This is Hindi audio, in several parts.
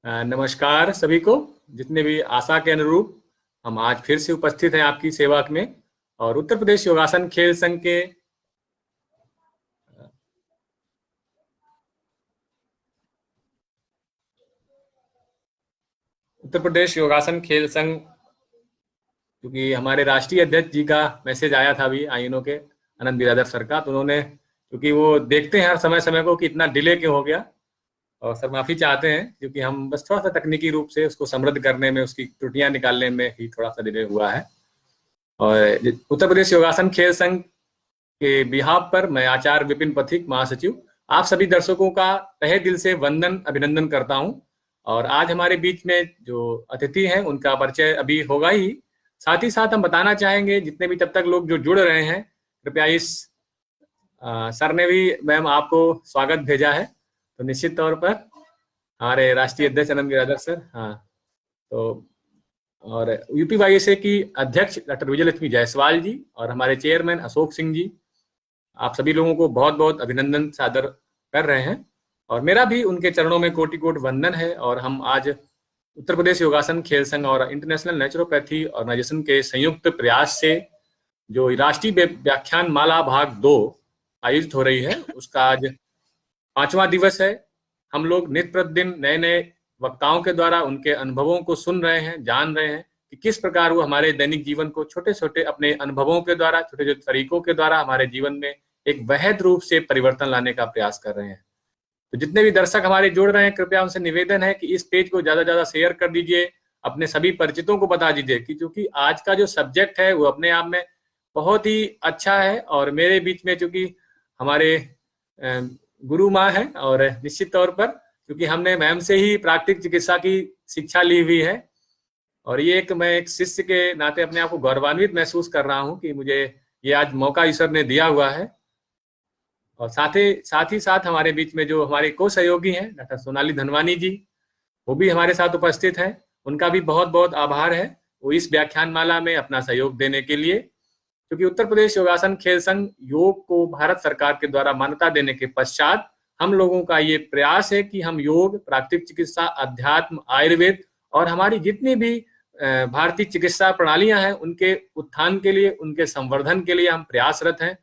नमस्कार सभी को। जितने भी आशा के अनुरूप हम आज फिर से उपस्थित हैं आपकी सेवा में और उत्तर प्रदेश योगासन खेल संघ के उत्तर प्रदेश योगासन खेल संघ, क्योंकि हमारे राष्ट्रीय अध्यक्ष जी का मैसेज आया था अभी आईएनओ के आनंद बिरादर सर का, तो उन्होंने, क्योंकि वो देखते हैं हर समय समय को कि इतना डिले क्यों हो गया, और सर माफी चाहते हैं क्योंकि हम बस थोड़ा सा तकनीकी रूप से उसको समृद्ध करने में, उसकी त्रुटियां निकालने में ही थोड़ा सा डिले हुआ है। और उत्तर प्रदेश योगासन खेल संघ के बिहाफ पर मैं आचार्य विपिन पथिक महासचिव आप सभी दर्शकों का तहे दिल से वंदन अभिनंदन करता हूं। और आज हमारे बीच में जो अतिथि हैं उनका परिचय अभी होगा ही, साथ ही साथ हम बताना चाहेंगे जितने भी तब तक लोग जो जुड़ रहे हैं, कृपया इस सर ने भी मैम आपको स्वागत भेजा है, तो निश्चित तौर पर हमारे राष्ट्रीय अध्यक्ष आनंद बिरादर सर, हाँ, तो और यूपीवाईएसए की अध्यक्ष डॉक्टर विजयलक्ष्मी जायसवाल जी और हमारे चेयरमैन अशोक सिंह जी, आप सभी लोगों को बहुत बहुत अभिनंदन सादर कर रहे हैं और मेरा भी उनके चरणों में कोटि कोटि वंदन है। और हम आज उत्तर प्रदेश योगासन खेल संघ और इंटरनेशनल नेचुरोपैथी ऑर्गेनाइजेशन के संयुक्त प्रयास से जो राष्ट्रीय व्याख्यान माला भाग 2 आयोजित हो रही है, उसका आज 5वां दिवस है। हम लोग नित्य प्रतिदिन नए नए वक्ताओं के द्वारा उनके अनुभवों को सुन रहे हैं, जान रहे हैं कि किस प्रकार वो हमारे दैनिक जीवन को छोटे छोटे अपने अनुभवों के द्वारा, छोटे छोटे तरीकों के द्वारा हमारे जीवन में एक वहद रूप से परिवर्तन लाने का प्रयास कर रहे हैं। तो जितने भी दर्शक हमारे जुड़ रहे हैं, कृपया उनसे निवेदन है कि इस पेज को ज्यादा ज्यादा शेयर कर दीजिए, अपने सभी परिचितों को बता दीजिए कि चूंकि आज का जो सब्जेक्ट है वो अपने आप में बहुत ही अच्छा है और मेरे बीच में चूंकि हमारे गुरु माँ है और निश्चित तौर पर क्योंकि हमने मैम से ही प्राकृतिक चिकित्सा की शिक्षा ली हुई है और ये मैं एक शिष्य के नाते अपने आप को गौरवान्वित महसूस कर रहा हूँ कि मुझे ये आज मौका ईश्वर ने दिया हुआ है। और साथ ही साथ हमारे बीच में जो हमारे को सहयोगी हैं डॉक्टर सोनाली धनवानी जी, वो भी हमारे साथ उपस्थित हैं, उनका भी बहुत बहुत आभार है वो इस व्याख्यान माला में अपना सहयोग देने के लिए। क्योंकि उत्तर प्रदेश योगासन खेल संघ योग को भारत सरकार के द्वारा मान्यता देने के पश्चात हम लोगों का ये प्रयास है कि हम योग, प्राकृतिक चिकित्सा, अध्यात्म, आयुर्वेद और हमारी जितनी भी भारतीय चिकित्सा प्रणालियां हैं उनके उत्थान के लिए, उनके संवर्धन के लिए हम प्रयासरत हैं।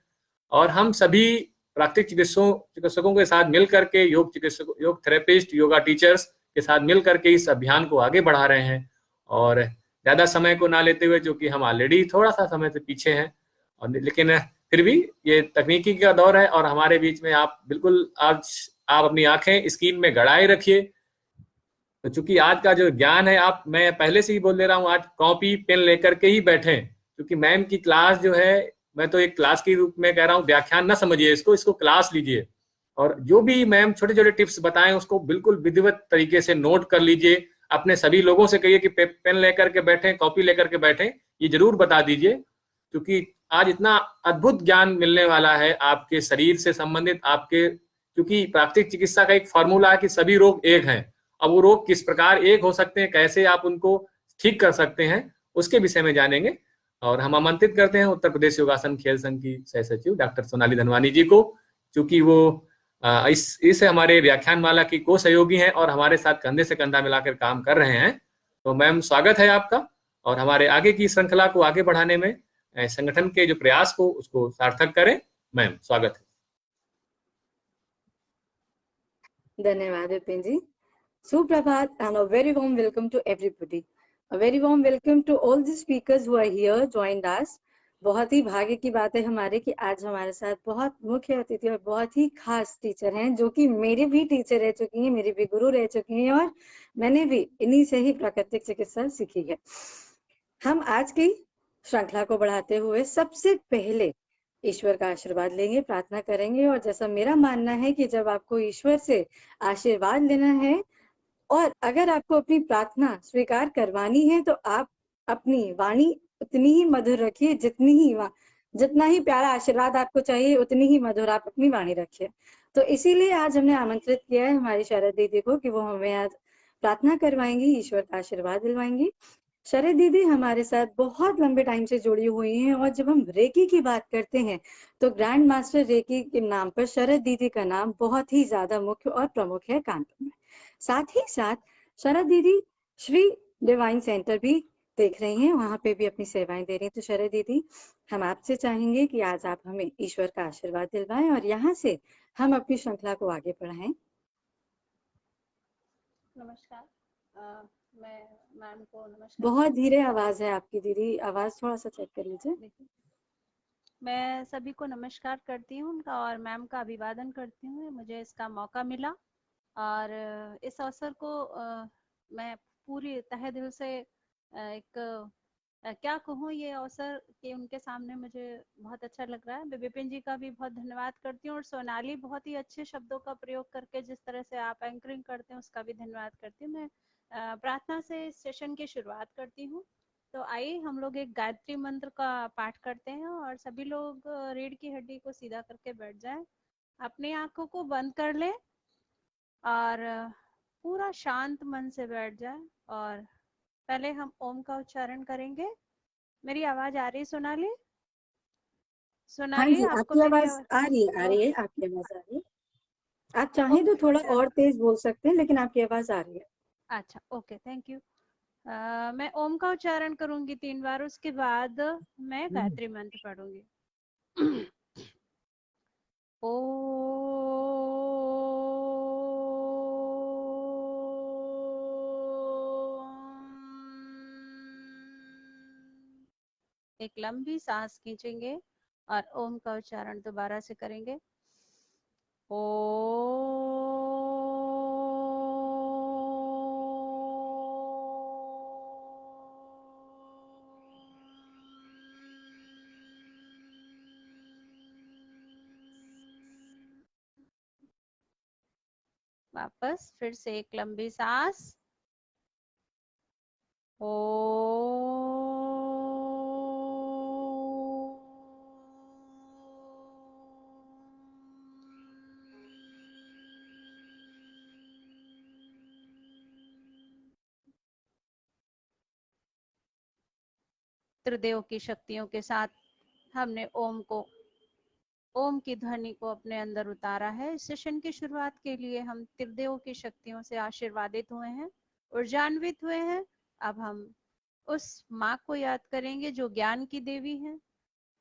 और हम सभी प्राकृतिक चिकित्सकों के साथ मिल करके, योग चिकित्सकों, योग थेरेपिस्ट, योगा टीचर्स के साथ मिल करके इस अभियान को आगे बढ़ा रहे हैं। और ज्यादा समय को ना लेते हुए, जो कि हम ऑलरेडी थोड़ा सा समय से पीछे हैं, और लेकिन फिर भी ये तकनीकी का दौर है और हमारे बीच में आप बिल्कुल आज आप अपनी आंखें स्क्रीन में गड़ाए रखिए। तो चूंकि आज का जो ज्ञान है, मैं पहले से ही बोल दे रहा हूँ, आज कॉपी पेन लेकर के ही बैठे, क्योंकि मैम की क्लास जो है, मैं तो एक क्लास के रूप में कह रहा हूँ, व्याख्यान ना समझिए इसको क्लास लीजिए और जो भी मैम छोटे छोटे टिप्स बताएं उसको बिल्कुल विधिवत तरीके से नोट कर लीजिए। अपने सभी लोगों से कहिए कि पेन लेकर के बैठे, कॉपी लेकर के बैठे, ये जरूर बता दीजिए, क्योंकि आज इतना अद्भुत ज्ञान मिलने वाला है आपके शरीर से संबंधित, आपके, क्योंकि प्राकृतिक चिकित्सा का एक फॉर्मूला है कि सभी रोग एक हैं। अब वो रोग किस प्रकार एक हो सकते हैं, कैसे आप उनको ठीक कर सकते हैं, उसके विषय में जानेंगे। और हम आमंत्रित करते हैं उत्तर प्रदेश योगासन खेल संघ की सह सचिव डॉक्टर सोनाली धनवानी जी को, क्योंकि वो इस हमारे व्याख्यान माला की को सहयोगी हैं और हमारे साथ कंधे से कंधा मिलाकर काम कर रहे हैं। तो मैम स्वागत है आपका और हमारे आगे की श्रृंखला को आगे बढ़ाने में संगठन के जो प्रयास को उसको सार्थक करें। मैम स्वागत है। धन्यवाद विपिन जी। सुप्रभात and a very warm welcome to everybody. A very warm welcome to all the speakers who are here joined us. बहुत ही भाग्य की बात है हमारे कि आज हमारे साथ बहुत मुख्य अतिथि और बहुत ही खास टीचर हैं, जो कि मेरे भी टीचर रह चुकी हैं, मेरी भी गुरु रह चुकी हैं और मैंने भी इन्हीं से ही प्राकृतिक चिकित्सा सीखी है। हम आज की श्रृंखला को बढ़ाते हुए सबसे पहले ईश्वर का आशीर्वाद लेंगे, प्रार्थना करेंगे। और जैसा मेरा मानना है कि जब आपको ईश्वर से आशीर्वाद लेना है और अगर आपको अपनी प्रार्थना स्वीकार करवानी है, तो आप अपनी वाणी उतनी ही मधुर रखिए, जितना ही प्यारा आशीर्वाद आपको चाहिए उतनी ही मधुर आप अपनी वाणी रखिए। तो इसीलिए आज हमने आमंत्रित किया है हमारी शरद दीदी को कि वो हमें आज प्रार्थना करवाएंगी, ईश्वर का आशीर्वाद दिलवाएंगी। शरद दीदी हमारे साथ बहुत लंबे टाइम से जुड़ी हुई हैं और जब हम रेकी की बात करते हैं तो ग्रैंड मास्टर रेकी के नाम पर शरद दीदी का नाम बहुत ही ज्यादा मुख्य और प्रमुख है कानपुर में। साथ ही साथ शरद दीदी श्री डिवाइन सेंटर भी देख रही हैं, वहां पे भी अपनी सेवाएं दे रही हैं। तो शरद दीदी, हम आपसे चाहेंगे कि आज आप हमें ईश्वर का आशीर्वाद दिलवाएं और यहाँ से हम अपनी श्रृंखला को आगे बढ़ाएं। नमस्कार। मैं मैम को नमस्कार। बहुत धीरे आवाज है आपकी दीदी, आवाज थोड़ा सा चेक कर लीजिए। देखिए, मैं सभी को नमस्कार करती हूँ उनका और मैम का अभिवादन करती हूँ। मुझे इसका मौका मिला और इस अवसर को मैं पूरी तहे दिल से क्या कहूँ, ये अवसर के उनके सामने मुझे बहुत अच्छा लग रहा है। मैं विपिन जी का भी बहुत धन्यवाद करती हूँ और सोनाली बहुत ही अच्छे शब्दों का प्रयोग करके जिस तरह से आप एंकरिंग करते हैं उसका भी धन्यवाद करती हूँ। मैं प्रार्थना से इस सेशन की शुरुआत करती हूँ। तो आइए हम लोग एक गायत्री मंत्र का पाठ करते हैं और सभी लोग रीढ़ की हड्डी को सीधा करके बैठ जाएं, अपनी आंखों को बंद कर लें और पूरा शांत मन से बैठ जाएं। और पहले हम ओम का उच्चारण करेंगे। मेरी आवाज आ रही सोनाली? हाँ सोनाली, जी, आपको आपकी मेरी आवाज आ रही है, आ रही है, आपकी आवाज आ रही है। आप चाहें तो ओके, थोड़ा चलो। और तेज बोल सकते हैं, लेकिन आपकी आवाज आ रही है। अच्छा, ओके, थैंक यू। मैं ओम का उच्चारण करूंगी 3 बार, उसके बाद मैं गायत्री मंत्र पढ़ूंगी। ओ एक लंबी सांस खींचेंगे और ओम का उच्चारण दोबारा से करेंगे। ओ वापस फिर से एक लंबी सांस। ओ त्रिदेव की शक्तियों के साथ हमने ओम की ध्वनि को अपने अंदर उतारा है। इस सेशन की शुरुआत के लिए हम त्रिदेव की शक्तियों से आशीर्वादित हुए हैं, ऊर्जान्वित हुए हैं। अब हम उस माँ को याद करेंगे जो ज्ञान की देवी है,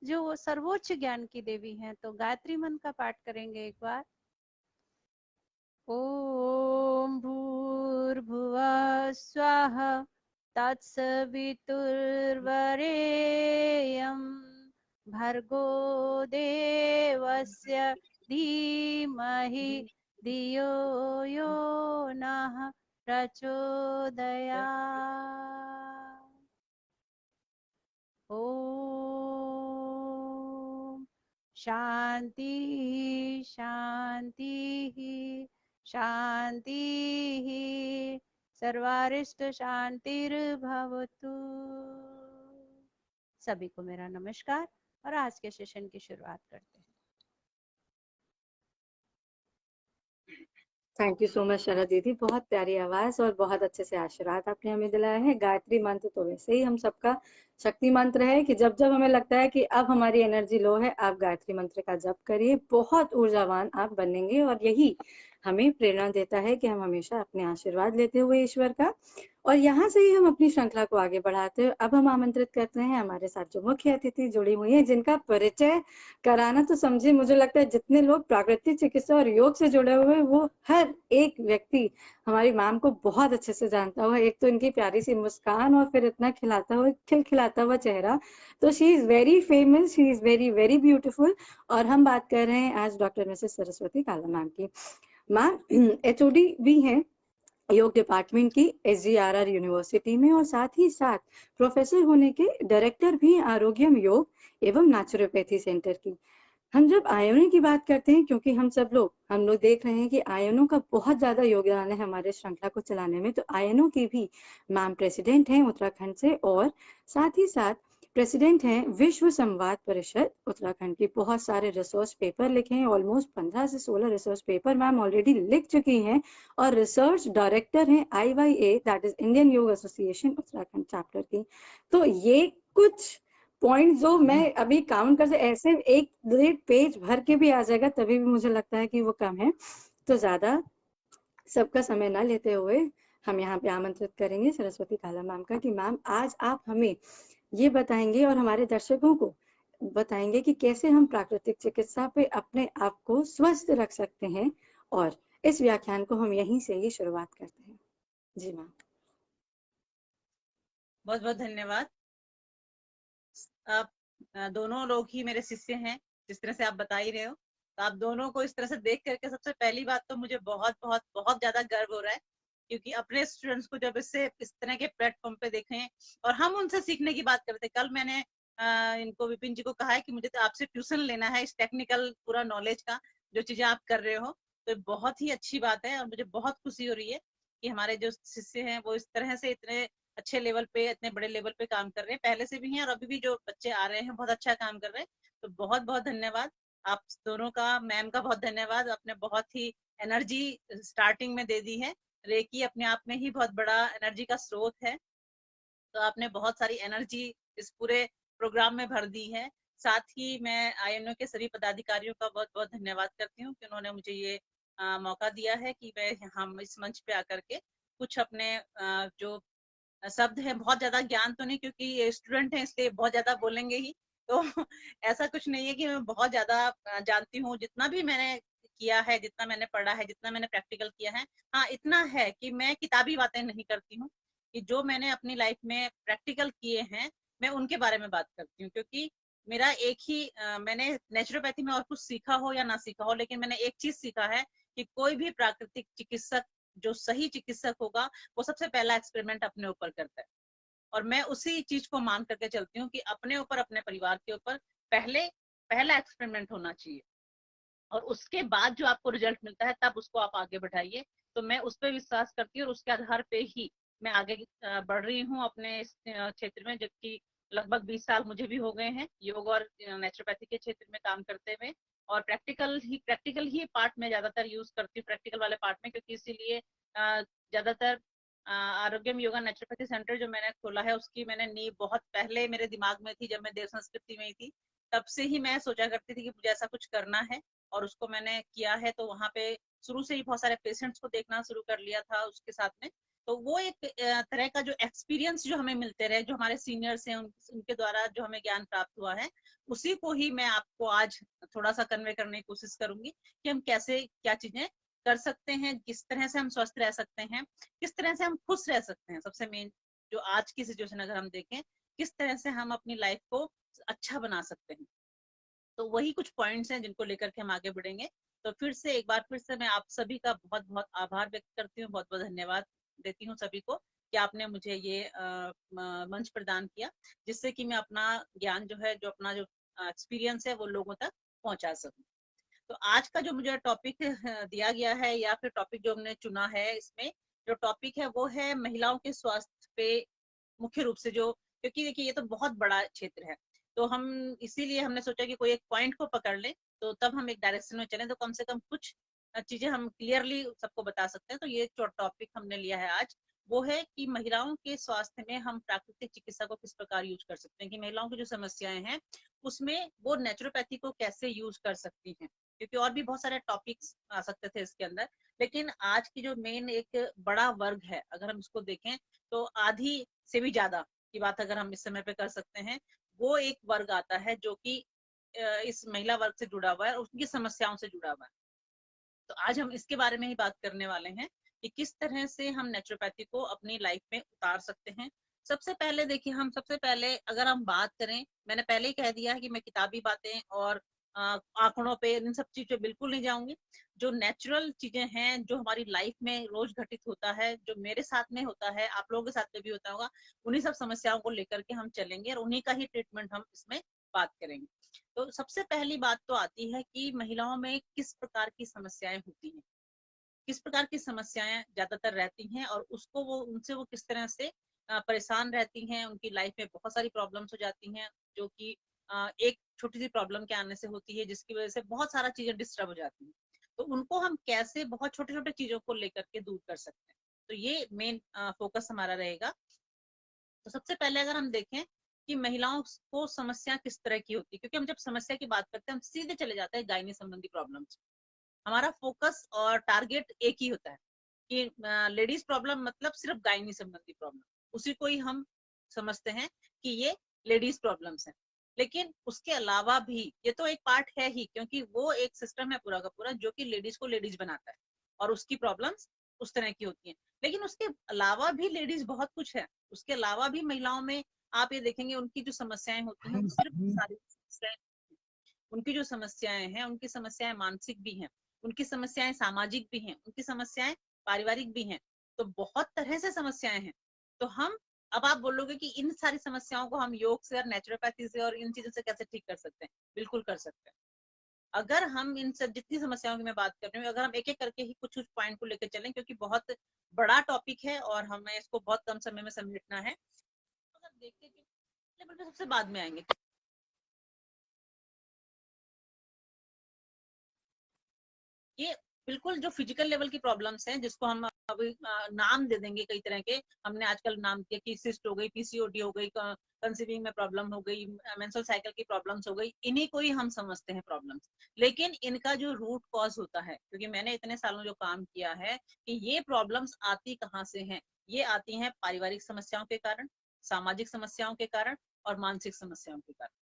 जो वो सर्वोच्च ज्ञान की देवी है। तो गायत्री मंत्र का पाठ करेंगे एक बार। ओम भूर्भुवः स्वः तत्सवितुर्वरेण्यं भर्गो देवस्य धीमहि धियो यो नः प्रचोदयात्। ओम शांति शांति शांति, सर्वारिष्ट शांतिर्भवतु। सभी को मेरा नमस्कार और आज के सेशन की शुरुआत करते हैं। थैंक यू सो मच शरद दीदी, बहुत प्यारी आवाज और बहुत अच्छे से आशीर्वाद आपने हमें दिलाया है। गायत्री मंत्र तो वैसे ही हम सबका शक्ति मंत्र है कि जब जब हमें लगता है कि अब हमारी एनर्जी लो है, आप गायत्री मंत्र का जप करिए, बहुत ऊर्जावान आप बनेंगे। और यही हमें प्रेरणा देता है कि हम हमेशा अपने आशीर्वाद लेते हुए ईश्वर का, और यहाँ से ही हम अपनी श्रृंखला को आगे बढ़ाते हैं। अब हम आमंत्रित करते हैं हमारे साथ जो मुख्य अतिथि जुड़ी हुई है, जिनका परिचय कराना तो समझिए, मुझे लगता है जितने लोग प्राकृतिक चिकित्सा और योग से जुड़े हुए वो हर एक व्यक्ति हमारी मैम को बहुत अच्छे से जानता हुआ। एक तो इनकी प्यारी सी मुस्कान और फिर इतना खिलखिलाता हुआ चेहरा। तो she is very famous, she is very very beautiful. और हम बात कर रहे हैं आज डॉक्टर मिसेस सरस्वती काला मैम की। मैम HOD भी हैं योग डिपार्टमेंट की SGRR यूनिवर्सिटी में, और साथ ही साथ प्रोफेसर होने के डायरेक्टर भी आरोग्यम योग एवं नेचुरोपैथी सेंटर की। हम जब आयनों की बात करते हैं, क्योंकि हम लोग देख रहे हैं कि आयनों का बहुत ज्यादा योगदान है हमारे श्रृंखला को चलाने में, तो आयनों की भी मैम प्रेसिडेंट हैं उत्तराखंड से, और साथ ही साथ प्रेसिडेंट हैं विश्व संवाद परिषद उत्तराखंड की। बहुत सारे रिसर्च पेपर लिखे हैं, ऑलमोस्ट 15 से 16 रिसर्च पेपर मैम ऑलरेडी लिख चुकी हैं, और रिसर्च डायरेक्टर हैं IYA, दैट इज इंडियन योग एसोसिएशन उत्तराखंड चैप्टर की। तो ये कुछ पॉइंट जो मैं अभी काउंट कर, ऐसे एक 1.5 पेज भर के भी आ जाएगा तभी भी मुझे लगता है कि वो कम है। तो ज्यादा सबका समय ना लेते हुए हम यहाँ पे आमंत्रित करेंगे सरस्वती काला मैम का कि मैम आज आप हमें ये बताएंगे और हमारे दर्शकों को बताएंगे कि कैसे हम प्राकृतिक चिकित्सा पे अपने आप को स्वस्थ रख सकते हैं। और इस व्याख्यान को हम यहीं से ही शुरुआत करते हैं। जी मैम। बहुत बहुत धन्यवाद। आप दोनों लोग ही मेरे शिष्य हैं, जिस तरह से आप बता ही रहे हो। तो आप दोनों को इस तरह से देख करके सबसे पहली बात तो मुझे बहुत बहुत बहुत ज्यादा गर्व हो रहा है, क्योंकि अपने स्टूडेंट्स को जब इससे इस तरह के प्लेटफॉर्म पे देखें और हम उनसे सीखने की बात करते। कल मैंने इनको विपिन जी को कहा है कि मुझे तो आपसे ट्यूशन लेना है इस टेक्निकल पूरा नॉलेज का, जो चीजें आप कर रहे हो। तो बहुत ही अच्छी बात है और मुझे बहुत खुशी हो रही है कि हमारे जो शिष्य हैं वो इस तरह से इतने अच्छे लेवल पे, इतने बड़े लेवल पे काम कर रहे हैं, पहले से भी हैं और अभी भी जो बच्चे आ रहे हैं बहुत अच्छा काम कर रहे हैं। तो बहुत बहुत धन्यवाद आप दोनों का, मैम का बहुत धन्यवाद। आपने बहुत ही एनर्जी स्टार्टिंग में दे दी है। रेकी अपने आप में ही बहुत बड़ा एनर्जी का स्रोत है, तो आपने बहुत सारी एनर्जी इस पूरे प्रोग्राम में भर दी है। साथ ही मैं आईएनओ के सभी पदाधिकारियों का बहुत बहुत धन्यवाद करती हूँ कि उन्होंने मुझे ये मौका दिया है कि मैं हम इस मंच पे आकर के कुछ अपने जो शब्द है, बहुत ज्यादा ज्ञान तो नहीं, क्योंकि ये स्टूडेंट है इसलिए बहुत ज्यादा बोलेंगे ही, तो ऐसा कुछ नहीं है कि मैं बहुत ज्यादा जानती हूँ। जितना भी मैंने किया है, जितना मैंने पढ़ा है, जितना मैंने प्रैक्टिकल किया है, हाँ इतना है कि मैं किताबी बातें नहीं करती हूँ, कि जो मैंने अपनी लाइफ में प्रैक्टिकल किए हैं मैं उनके बारे में बात करती हूँ। क्योंकि मेरा एक ही मैंने नेचुरोपैथी में और कुछ सीखा हो या ना सीखा हो, लेकिन मैंने एक चीज सीखा है कि कोई भी प्राकृतिक चिकित्सक, जो सही चिकित्सक होगा, वो सबसे पहला एक्सपेरिमेंट अपने ऊपर करता है। और मैं उसी चीज को मान करके चलती हूँ कि अपने ऊपर, अपने परिवार के ऊपर पहला एक्सपेरिमेंट होना चाहिए, और उसके बाद जो आपको रिजल्ट मिलता है तब उसको आप आगे बढ़ाइए। तो मैं उस पर विश्वास करती हूँ और उसके आधार पे ही मैं आगे बढ़ रही हूँ अपने इस क्षेत्र में, जबकि लगभग 20 साल मुझे भी हो गए हैं योग और नेचुरोपैथी के क्षेत्र में काम करते हुए। और प्रैक्टिकल ही पार्ट में ज्यादातर यूज करती हूँ, प्रैक्टिकल वाले पार्ट में, क्योंकि इसीलिए ज्यादातर आरोग्यम योगा नेचुरोपैथी सेंटर जो मैंने खोला है उसकी मैंने नींव बहुत पहले मेरे दिमाग में थी, जब मैं देव संस्कृति में ही थी। तब से ही मैं सोचा करती थी कि मुझे ऐसा कुछ करना है, और उसको मैंने किया है। तो वहाँ पे शुरू से ही बहुत सारे पेशेंट्स को देखना शुरू कर लिया था उसके साथ में। तो वो एक तरह का जो एक्सपीरियंस जो हमें मिलते रहे, जो हमारे सीनियर्स हैं उनके द्वारा जो हमें ज्ञान प्राप्त हुआ है, उसी को ही मैं आपको आज थोड़ा सा कन्वे करने की कोशिश करूंगी कि हम कैसे क्या चीजें कर सकते हैं, किस तरह से हम स्वस्थ रह सकते हैं, किस तरह से हम खुश रह सकते हैं। सबसे मेन जो आज की सिचुएशन अगर हम देखें, किस तरह से हम अपनी लाइफ को अच्छा बना सकते हैं। तो वही कुछ पॉइंट्स हैं जिनको लेकर के हम आगे बढ़ेंगे। तो एक बार फिर से मैं आप सभी का बहुत बहुत आभार व्यक्त करती हूँ, बहुत बहुत धन्यवाद देती हूँ सभी को कि आपने मुझे ये मंच प्रदान किया, जिससे कि मैं अपना ज्ञान जो है, जो अपना जो एक्सपीरियंस है वो लोगों तक पहुंचा सकूं। तो आज का जो मुझे टॉपिक दिया गया है, या फिर टॉपिक जो हमने चुना है, इसमें जो टॉपिक है वो है महिलाओं के स्वास्थ्य पे मुख्य रूप से, जो क्योंकि देखिए ये तो बहुत बड़ा क्षेत्र है, तो हम इसीलिए हमने सोचा कि कोई एक पॉइंट को पकड़ ले, तो तब हम एक डायरेक्शन में चलें, तो कम से कम कुछ चीजें हम क्लियरली सबको बता सकते हैं। तो ये जो टॉपिक हमने लिया है आज, वो है कि महिलाओं के स्वास्थ्य में हम प्राकृतिक चिकित्सा को किस प्रकार यूज कर सकते हैं, कि महिलाओं की जो समस्याएं हैं उसमें वो नेचुरोपैथी को कैसे यूज कर सकती हैं। क्योंकि और भी बहुत सारे टॉपिक्स आ सकते थे इसके अंदर, लेकिन आज की जो मेन एक बड़ा वर्ग है, अगर हम इसको देखें तो आधी से भी ज्यादा की बात अगर हम इस समय पे कर सकते हैं, वो एक वर्ग आता है जो कि इस महिला वर्ग से जुड़ा हुआ है और उनकी समस्याओं से जुड़ा हुआ है। तो आज हम इसके बारे में ही बात करने वाले हैं कि किस तरह से हम नेचुरोपैथी को अपनी लाइफ में उतार सकते हैं। सबसे पहले देखिए, हम सबसे पहले अगर हम बात करें, मैंने पहले ही कह दिया है कि मैं किताबी बातें और आंकड़ों पे, इन सब चीजों पे बिल्कुल नहीं जाऊंगी। जो नेचुरल चीजें हैं, जो हमारी लाइफ में रोज घटित होता है, जो मेरे साथ में होता है, आप लोगों के साथ में भी होता होगा, उन्हीं सब समस्याओं को लेकर के हम चलेंगे और उन्हीं का ही ट्रीटमेंट हम इसमें बात करेंगे। तो सबसे पहली बात तो आती है कि महिलाओं में किस प्रकार की समस्याएं होती हैं, किस प्रकार की समस्याएं ज्यादातर रहती हैं, और उसको वो उनसे वो किस तरह से परेशान रहती हैं। उनकी लाइफ में बहुत सारी प्रॉब्लम्स हो जाती हैं, जो कि एक छोटी सी प्रॉब्लम के आने से होती है, जिसकी वजह से बहुत सारा चीजें डिस्टर्ब हो जाती हैं। तो उनको हम कैसे बहुत छोटे छोटे चीजों को लेकर के दूर कर सकते हैं, तो ये मेन फोकस हमारा रहेगा। तो सबसे पहले अगर हम देखें कि महिलाओं को समस्या किस तरह की होती है, क्योंकि हम जब समस्या की बात करते हैं हम सीधे चले जाते हैं गायनी संबंधी प्रॉब्लम्स। हमारा फोकस और टारगेट एक ही होता है, कि लेडीज प्रॉब्लम मतलब सिर्फ गायनी संबंधी प्रॉब्लम, उसी को ही हम समझते हैं कि ये लेडीज प्रॉब्लम्स हैं। लेकिन उसके अलावा भी ये तो एक पार्ट है ही, क्योंकि वो एक सिस्टम है पूरा का पूरा जो कि लेडीज को लेडीज बनाता है और उसकी प्रॉब्लम्स उस तरह की होती हैं। लेकिन उसके अलावा भी लेडीज बहुत कुछ है, उसके अलावा भी महिलाओं में आप ये देखेंगे उनकी जो समस्याएं होती हैं वो सिर्फ शारीरिक समस्याएं, उनकी जो समस्याएं हैं उनकी समस्याएं मानसिक भी हैं, उनकी समस्याएं सामाजिक भी हैं, उनकी समस्याएं पारिवारिक भी हैं। तो बहुत तरह से समस्याएं हैं। तो हम अब आप बोलोगे कि इन सारी समस्याओं को हम योग से और नेचुरोपैथी से और इन चीजों से कैसे ठीक कर सकते हैं? बिल्कुल कर सकते हैं। अगर हम इन सब जितनी समस्याओं की मैं बात कर रही हूँ, अगर हम एक एक करके ही कुछ कुछ पॉइंट को लेकर चलें, क्योंकि बहुत बड़ा टॉपिक है और हमें इसको बहुत कम समय में समेटना है, अगर देखते कि लेवल पे सबसे बाद में आएंगे। ये बिल्कुल जो फिजिकल लेवल की प्रॉब्लम्स हैं, जिसको हम अभी नाम दे देंगे कई तरह के, हमने आजकल नाम दिया कि सिस्ट हो गई, पीसीओडी हो गई, कंसीविंग में प्रॉब्लम हो गई, मेंस्ट्रुअल साइकिल की प्रॉब्लम्स हो गई, इन्हीं को ही हम समझते हैं प्रॉब्लम्स। लेकिन इनका जो रूट कॉज होता है, क्योंकि मैंने इतने सालों जो काम किया है कि ये प्रॉब्लम्स आती कहाँ से हैं, ये आती हैं पारिवारिक समस्याओं के कारण, सामाजिक समस्याओं के कारण और मानसिक समस्याओं के कारण।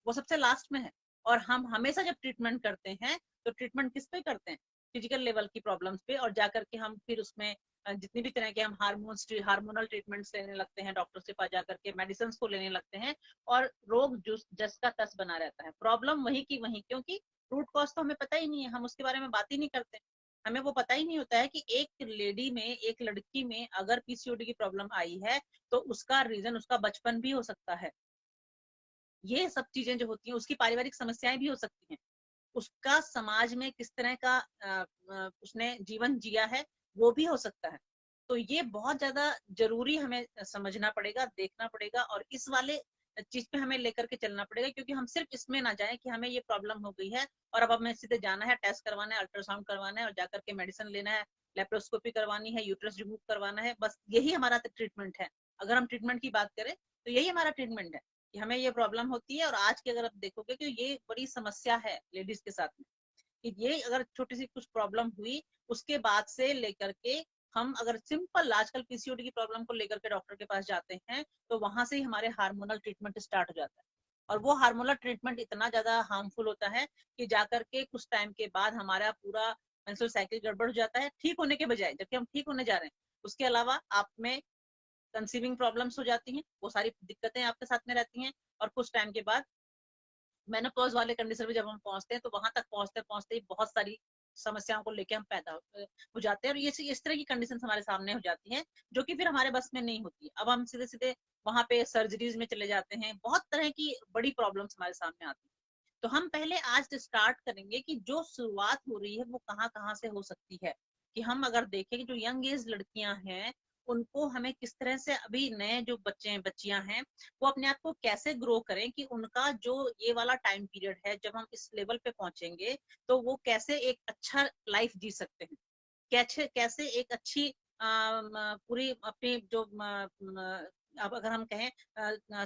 वो सबसे लास्ट में है। और हम हमेशा जब ट्रीटमेंट करते हैं तो ट्रीटमेंट किस पे करते हैं? फिजिकल लेवल की प्रॉब्लम्स पे, और जाकर के हम फिर उसमें जितनी भी तरह के हम हार्मोनल ट्रीटमेंट्स लेने लगते हैं, डॉक्टर से पास जाकर के मेडिसिन को लेने लगते हैं, और रोग जस का तस बना रहता है, प्रॉब्लम वही की वही, क्योंकि रूट कॉज तो हमें पता ही नहीं है, हम उसके बारे में बात ही नहीं करते। हमें वो पता ही नहीं होता है कि एक लेडी में, एक लड़की में अगर पीसीओडी की प्रॉब्लम आई है तो उसका रीजन उसका बचपन भी हो सकता है। ये सब चीजें जो होती हैं, उसकी पारिवारिक समस्याएं भी हो सकती हैं, उसका समाज में किस तरह का उसने जीवन जिया है वो भी हो सकता है। तो ये बहुत ज्यादा जरूरी हमें समझना पड़ेगा, देखना पड़ेगा, और इस वाले चीज पे हमें लेकर के चलना पड़ेगा, क्योंकि हम सिर्फ इसमें ना जाए कि हमें ये प्रॉब्लम हो गई है और अब हमें सीधे जाना है, टेस्ट करवाना है, अल्ट्रासाउंड करवाना है और जाकर के मेडिसिन लेना है, लेप्रोस्कोपी करवानी है, यूट्रस रिमूव करवाना है, बस यही हमारा ट्रीटमेंट है। अगर हम ट्रीटमेंट की बात करें तो यही हमारा ट्रीटमेंट है कि हमें ये प्रॉब्लम होती है। और आज की अगर आप देखोगे कि ये बड़ी समस्या है लेडीज के साथ में, कि ये अगर छोटी सी कुछ प्रॉब्लम हुई उसके बाद से लेकर के हम अगर सिंपल आजकल पीसीओडी की प्रॉब्लम को लेकर के डॉक्टर के पास जाते हैं तो वहां से ही हमारे हार्मोनल ट्रीटमेंट स्टार्ट हो जाता है। और वो हार्मोनल ट्रीटमेंट इतना ज्यादा हार्मफुल होता है कि जाकर के कुछ टाइम के बाद हमारा पूरा मेंस्ट्रुअल साइकिल गड़बड़ हो जाता है, ठीक होने के बजाय, जबकि हम ठीक होने जा रहे हैं। उसके अलावा आप में कंसीविंग प्रॉब्लम्स हो जाती हैं, वो सारी दिक्कतें आपके साथ में रहती हैं। और कुछ टाइम के बाद मेनोपॉज वाले कंडीशन में जब हम पहुंचते हैं तो वहां तक पहुंचते पहुंचते ही बहुत सारी समस्याओं को लेके हम पैदा हो जाते हैं, और ये इस तरह की कंडीशन हमारे सामने हो जाती हैं जो कि फिर हमारे बस में नहीं होती। अब हम सीधे सीधे वहां पे सर्जरीज में चले जाते हैं, बहुत तरह की बड़ी प्रॉब्लम्स हमारे सामने आती हैं। तो हम पहले आज स्टार्ट करेंगे कि जो शुरुआत हो रही है वो कहाँ कहाँ से हो सकती है, कि हम अगर देखें कि जो यंग एज लड़कियां हैं उनको हमें किस तरह से, अभी नए जो बच्चे हैं बच्चियां हैं, वो अपने आप को कैसे ग्रो करें कि उनका जो ये वाला टाइम पीरियड है जब हम इस लेवल पे पहुंचेंगे तो वो कैसे एक अच्छा लाइफ जी सकते हैं, कैसे कैसे एक अच्छी पूरी अपनी जो अब अगर हम कहें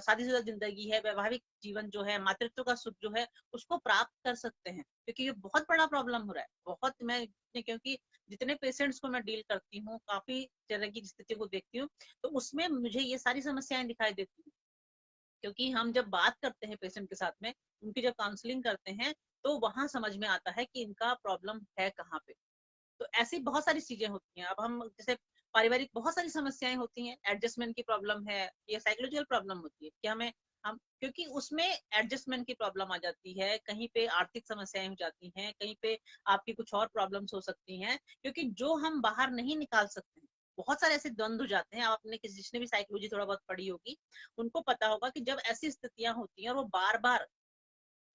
शादीशुदा जिंदगी है, वैवाहिक जीवन जो है, मातृत्व का सुख जो है उसको प्राप्त कर सकते हैं। क्योंकि ये बहुत बड़ा प्रॉब्लम हो रहा है, बहुत मैं, क्योंकि जितने पेशेंट्स को मैं डील करती हूँ, काफी तरह की स्थिति को देखती हूँ, तो उसमें मुझे ये सारी समस्याएं दिखाई देती हैं। क्योंकि हम जब बात करते हैं पेशेंट के साथ में, उनकी जब काउंसलिंग करते हैं तो वहां समझ में आता है कि इनका प्रॉब्लम है कहाँ पे। तो ऐसी बहुत सारी चीजें होती हैं। अब हम जैसे पारिवारिक बहुत सारी समस्याएं होती हैं, एडजस्टमेंट की प्रॉब्लम है, ये साइकोलॉजिकल प्रॉब्लम होती है कि हमें हम, क्योंकि उसमें एडजस्टमेंट की प्रॉब्लम आ जाती है, कहीं पे आर्थिक समस्याएं हो जाती हैं, कहीं पे आपकी कुछ और प्रॉब्लम्स हो सकती हैं, क्योंकि जो हम बाहर नहीं निकाल सकते हैं, बहुत सारे ऐसे द्वंद्व हो जाते हैं। आपने किसी जिसने भी साइकोलॉजी थोड़ा बहुत पढ़ी होगी उनको पता होगा कि जब ऐसी स्थितियां होती हैं और वो बार बार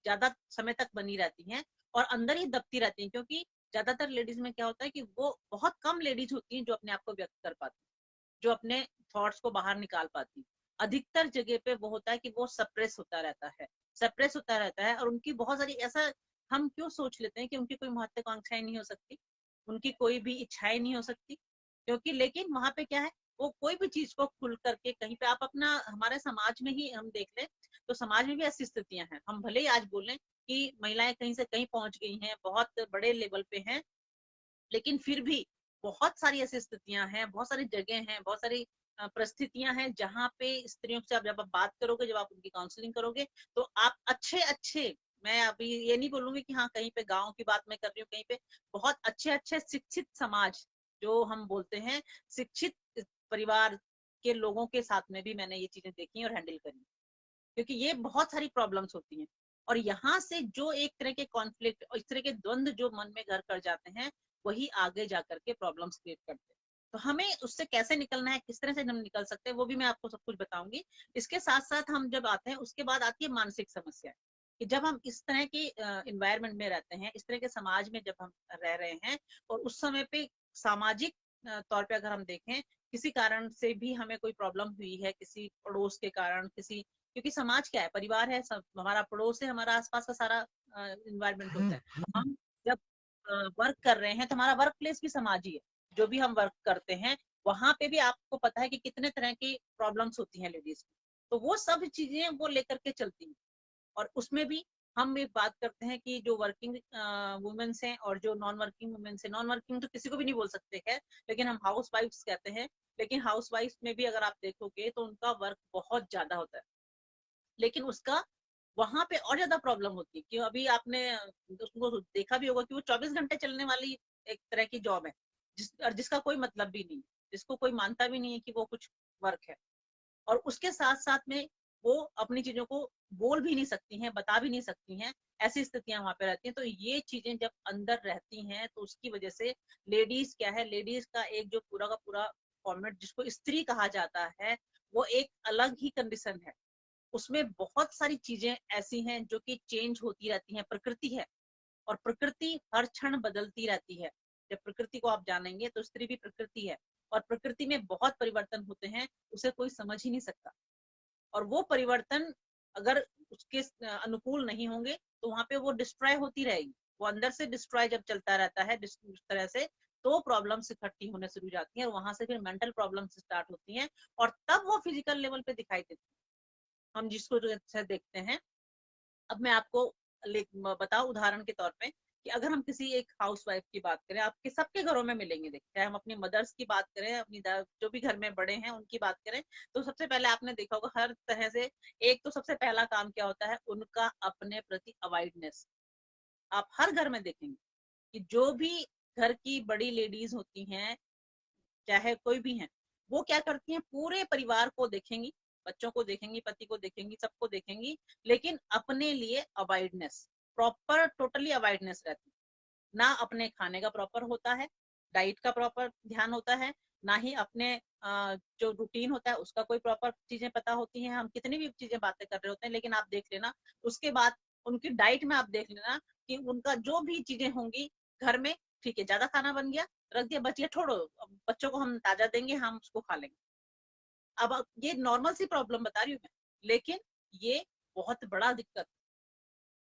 ज्यादा समय तक बनी रहती हैं और अंदर ही दबती रहती हैं, क्योंकि ज्यादातर लेडीज में क्या होता है कि वो बहुत कम लेडीज होती हैं जो अपने आप को व्यक्त कर पाती, जो अपने थॉट्स को बाहर निकाल पाती। अधिकतर जगह पे वो होता है कि वो सप्रेस होता रहता है, सप्रेस होता रहता है, और उनकी बहुत सारी, ऐसा हम क्यों सोच लेते हैं कि उनकी कोई महत्वाकांक्षाएं नहीं हो सकती, उनकी कोई भी इच्छाएं नहीं हो सकती, क्योंकि लेकिन वहां पे क्या है, वो कोई भी चीज को खुल करके कहीं पे आप अपना, हमारे समाज में ही हम देख लें तो समाज में भी ऐसी स्थितियां हैं। हम भले ही आज बोलें कि महिलाएं कहीं से कहीं पहुंच गई हैं, बहुत बड़े लेवल पे हैं, लेकिन फिर भी बहुत सारी ऐसी स्थितियां हैं, बहुत सारी जगह हैं, बहुत सारी परिस्थितियां हैं जहाँ पे स्त्रियों से जब आप बात करोगे, जब आप उनकी काउंसलिंग करोगे, तो आप अच्छे, मैं अभी ये नहीं बोलूंगी कि हाँ कहीं पे गांव की बात मैं कर रही हूँ, कहीं पे बहुत अच्छे शिक्षित समाज जो हम बोलते हैं, शिक्षित परिवार के लोगों के साथ में भी मैंने ये चीजें देखी और हैंडल करी, क्योंकि ये बहुत सारी प्रॉब्लम्स होती हैं। और यहाँ से जो एक तरह के कॉन्फ्लिक्ट और इस तरह के द्वंद्व जो मन में घर कर जाते हैं, वही आगे जाकर के प्रॉब्लम्स क्रिएट करते हैं। तो हमें उससे कैसे निकलना है, किस तरह से हम निकल सकते हैं, वो भी मैं आपको सब कुछ बताऊंगी। इसके साथ साथ हम जब आते हैं, उसके बाद आती है मानसिक समस्या, कि जब हम इस तरह की इन्वायरमेंट में रहते हैं, इस तरह के समाज में जब हम रह रहे हैं, और उस समय पे सामाजिक तौर पे अगर हम देखें, किसी कारण से भी हमें कोई प्रॉब्लम हुई है, किसी पड़ोस के कारण, किसी, क्योंकि समाज क्या है, परिवार है, सब हमारा पड़ोस है, हमारा आसपास का सारा इन्वायरमेंट होता है। हम जब वर्क कर रहे हैं तो हमारा वर्क प्लेस भी समाज ही है, जो भी हम वर्क करते हैं वहां पे भी आपको पता है कि कितने तरह की प्रॉब्लम्स होती हैं लेडीज की, तो वो सब चीजें वो लेकर के चलती हैं। और उसमें भी हम एक बात करते हैं कि जो वर्किंग वुमेन्स हैं और जो नॉन वर्किंग वुमेन्स हैं, नॉन वर्किंग तो किसी को भी नहीं बोल सकते है, लेकिन हम हाउस वाइफ्स कहते हैं, लेकिन हाउस वाइफ में भी अगर आप देखोगे तो उनका वर्क बहुत ज्यादा होता है, लेकिन उसका वहां पे और ज्यादा प्रॉब्लम होती है। कि अभी आपने उसको देखा भी होगा कि वो 24 घंटे चलने वाली एक तरह की जॉब है, जिसका कोई मतलब भी नहीं, जिसको कोई मानता भी नहीं है कि वो कुछ वर्क है। और उसके साथ साथ में वो अपनी चीजों को बोल भी नहीं सकती हैं, बता भी नहीं सकती हैं, ऐसी स्थितियां वहां पे रहती हैं। तो ये चीजें जब अंदर रहती हैं, तो उसकी वजह से लेडीज क्या है, लेडीज का एक जो पूरा का पूरा फॉर्मेट जिसको स्त्री कहा जाता है, वो एक अलग ही कंडीशन है। उसमें बहुत सारी चीजें ऐसी हैं जो कि चेंज होती रहती हैं, प्रकृति है, और प्रकृति हर क्षण बदलती रहती है। जब प्रकृति को आप जानेंगे तो स्त्री भी प्रकृति है, और प्रकृति में बहुत परिवर्तन होते हैं, उसे कोई समझ ही नहीं सकता। और वो परिवर्तन अगर उसके अनुकूल नहीं होंगे तो वहां पे वो डिस्ट्रॉय होती रहेगी। वो अंदर से डिस्ट्रॉय जब चलता रहता है इस तरह से, तो प्रॉब्लम्स इकट्ठी होने शुरू हो जाती हैं, और वहां से फिर मेंटल प्रॉब्लम्स स्टार्ट होती हैं, और तब वो फिजिकल लेवल पे दिखाई देती है, हम जिसको जो देखते हैं। अब मैं आपको बताऊं उदाहरण के तौर पे, कि अगर हम किसी एक हाउसवाइफ की बात करें, आपके सबके घरों में मिलेंगे, देखते हैं हम अपनी मदर्स की बात करें, अपनी जो भी घर में बड़े हैं उनकी बात करें, तो सबसे पहले आपने देखा होगा हर तरह से, एक तो सबसे पहला काम क्या होता है, उनका अपने प्रति अवॉइडनेस। आप हर घर में देखेंगे कि जो भी घर की बड़ी लेडीज होती हैं, चाहे कोई भी है, वो क्या करती हैं, पूरे परिवार को देखेंगी, बच्चों को देखेंगी, पति को देखेंगी, सबको देखेंगी, लेकिन अपने लिए अवॉइडनेस, प्रॉपर टोटली अवॉइडनेस रहती है। ना अपने खाने का प्रॉपर होता है, डाइट का प्रॉपर ध्यान होता है, ना ही अपने जो रूटीन होता है उसका कोई प्रॉपर चीजें पता होती हैं। हम कितनी भी चीजें बातें कर रहे होते हैं, लेकिन आप देख लेना उसके बाद उनकी डाइट में आप देख लेना कि उनका जो भी चीजें होंगी घर में, ठीक है ज्यादा खाना बन गया, रख दिया, बच गया, छोड़ो, बच्चों को हम ताजा देंगे, हम उसको खा लेंगे। अब ये नॉर्मल सी प्रॉब्लम बता रही हूँ मैं, लेकिन ये बहुत बड़ा दिक्कत,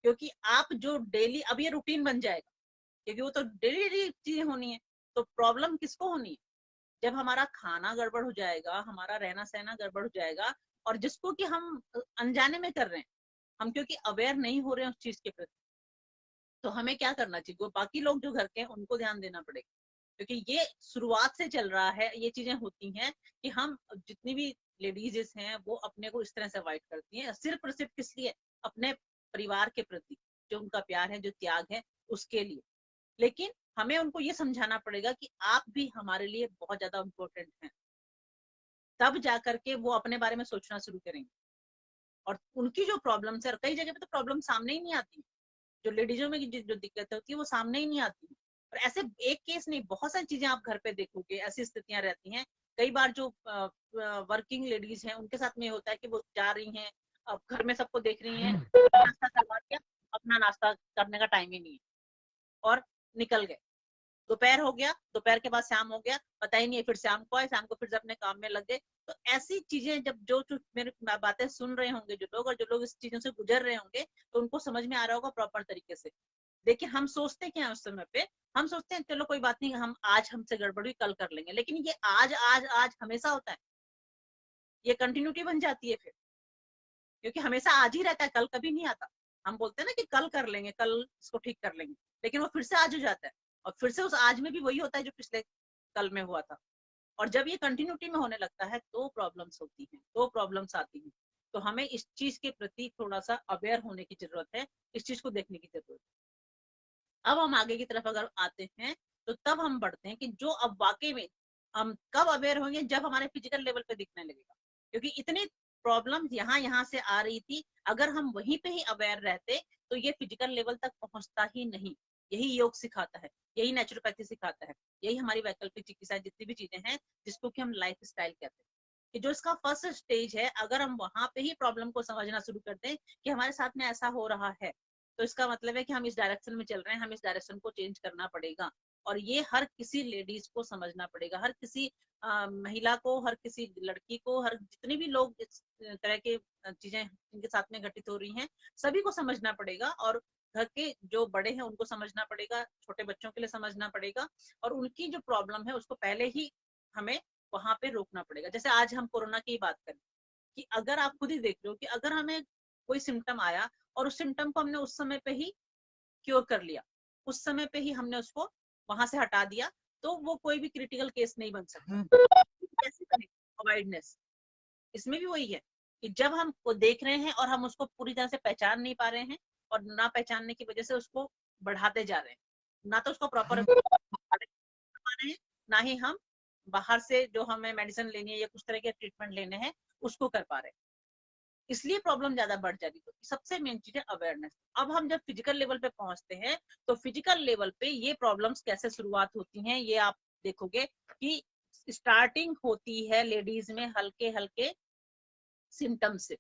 क्योंकि आप जो डेली, अब ये रूटीन बन जाएगा, क्योंकि वो तो डेली डेली चीजें होनी है। तो प्रॉब्लम किसको होनी है, जब हमारा खाना गड़बड़ हो जाएगा, हमारा रहना सहना गड़बड़ हो जाएगा, और जिसको कि हम अनजाने में कर रहे हैं, हम क्योंकि अवेयर नहीं हो रहे हैं उस चीज के प्रति, तो हमें क्या करना चाहिए, वो बाकी लोग जो घर के हैं उनको ध्यान देना पड़ेगा। क्योंकि ये शुरुआत से चल रहा है, ये चीजें होती हैं कि हम जितनी भी लेडीज हैं वो अपने को इस तरह से अवॉइड करती हैं, सिर्फ और सिर्फ किस लिए, अपने परिवार के प्रति जो उनका प्यार है, जो त्याग है, उसके लिए। लेकिन हमें उनको ये समझाना पड़ेगा कि आप भी हमारे लिए बहुत ज्यादा इम्पोर्टेंट हैं, तब जाकर के वो अपने बारे में सोचना शुरू करेंगे। और उनकी जो प्रॉब्लम्स है, और कई जगह पे तो प्रॉब्लम सामने ही नहीं आती, जो लेडीजों में जो दिक्कतें होती है वो सामने ही नहीं आती। और ऐसे एक केस नहीं, बहुत सारी चीजें आप घर पे देखोगे, ऐसी स्थितियां रहती हैं। कई बार जो वर्किंग लेडीज हैं उनके साथ में होता है कि वो जा रही हैं, अब घर में सबको देख रही हैं, नाश्ता करवा दिया, अपना नाश्ता करने का टाइम ही नहीं है, और निकल गए। दोपहर हो गया, दोपहर के बाद शाम हो गया, पता ही नहीं है, फिर शाम को आए, शाम को फिर से अपने काम में लग गए। तो ऐसी चीजें जब जो मेरी बातें सुन रहे होंगे जो लोग, और जो लोग इस चीजों से गुजर रहे होंगे, तो उनको समझ में आ रहा होगा प्रॉपर तरीके से। देखिए हम सोचते क्या है उस समय पे, हम सोचते हैं चलो कोई बात नहीं, हम आज हमसे गड़बड़ हुई कल कर लेंगे, लेकिन ये आज आज आज हमेशा होता है, ये कंटिन्यूटी बन जाती है फिर, क्योंकि हमेशा आज ही रहता है, कल कभी नहीं आता। हम बोलते हैं ना कि कल कर लेंगे, कल इसको ठीक कर लेंगे, लेकिन वो फिर से आज हो जाता है, और फिर से उस आज में भी वही होता है जो पिछले कल में हुआ था। और जब ये कंटिन्यूटी में होने लगता है तो प्रॉब्लम्स होती हैं, तो प्रॉब्लम्स आती हैं। तो हमें इस चीज के प्रति थोड़ा सा अवेयर होने की जरूरत है, इस चीज को देखने की जरूरत है। अब हम आगे की तरफ अगर आते हैं तो तब हम बढ़ते हैं कि जो अब वाकई में हम कब अवेयर होंगे, जब हमारे फिजिकल लेवल पे दिखने लगेगा। क्योंकि इतनी प्रॉब्लम यहाँ से आ रही थी, अगर हम वहीं पे ही अवेयर रहते तो ये फिजिकल लेवल तक पहुंचता ही नहीं। यही योग सिखाता है, यही नेचुरोपैथी सिखाता है, यही हमारी वैकल्पिक चिकित्सा जितनी भी चीजें हैं जिसको कि हम लाइफ स्टाइल कहते हैं, कि जो इसका फर्स्ट स्टेज है, अगर हम वहां पे ही प्रॉब्लम को समझना शुरू कर दें कि हमारे साथ में ऐसा हो रहा है, तो इसका मतलब है कि हम इस डायरेक्शन में चल रहे हैं, हम इस डायरेक्शन को चेंज करना पड़ेगा। और ये हर किसी लेडीज को समझना पड़ेगा, हर किसी महिला को, हर किसी लड़की को, हर जितने भी लोग इस तरह के चीजें इनके साथ में घटित हो रही हैं, सभी को समझना पड़ेगा। और घर के जो बड़े हैं उनको समझना पड़ेगा, छोटे बच्चों के लिए समझना पड़ेगा, और उनकी जो प्रॉब्लम है उसको पहले ही हमें वहां पे रोकना पड़ेगा। जैसे आज हम कोरोना की बात करें, कि अगर आप खुद ही देख लो कि अगर हमें कोई सिम्टम आया और उस सिम्टम को हमने उस समय पे ही क्योर कर लिया, उस समय पे ही हमने उसको वहां से हटा दिया, तो वो कोई भी क्रिटिकल केस नहीं बन सकता। कैसे करें अवेयरनेस? इसमें भी वही है कि जब हम को देख रहे हैं और हम उसको पूरी तरह से पहचान नहीं पा रहे हैं, और ना पहचानने की वजह से उसको बढ़ाते जा रहे हैं, ना तो उसको प्रॉपर रहे हैं, ना ही हम बाहर से जो हमें मेडिसिन लेनी है या कुछ तरह के ट्रीटमेंट लेने हैं उसको कर पा रहे हैं, इसलिए प्रॉब्लम ज्यादा बढ़ जाती है। तो सबसे मेन चीज है अवेयरनेस। अब हम जब फिजिकल लेवल पे पहुंचते हैं तो फिजिकल लेवल पे ये प्रॉब्लम्स कैसे शुरुआत होती हैं, ये आप देखोगे कि स्टार्टिंग होती है लेडीज में हल्के हल्के सिम्टम्स से।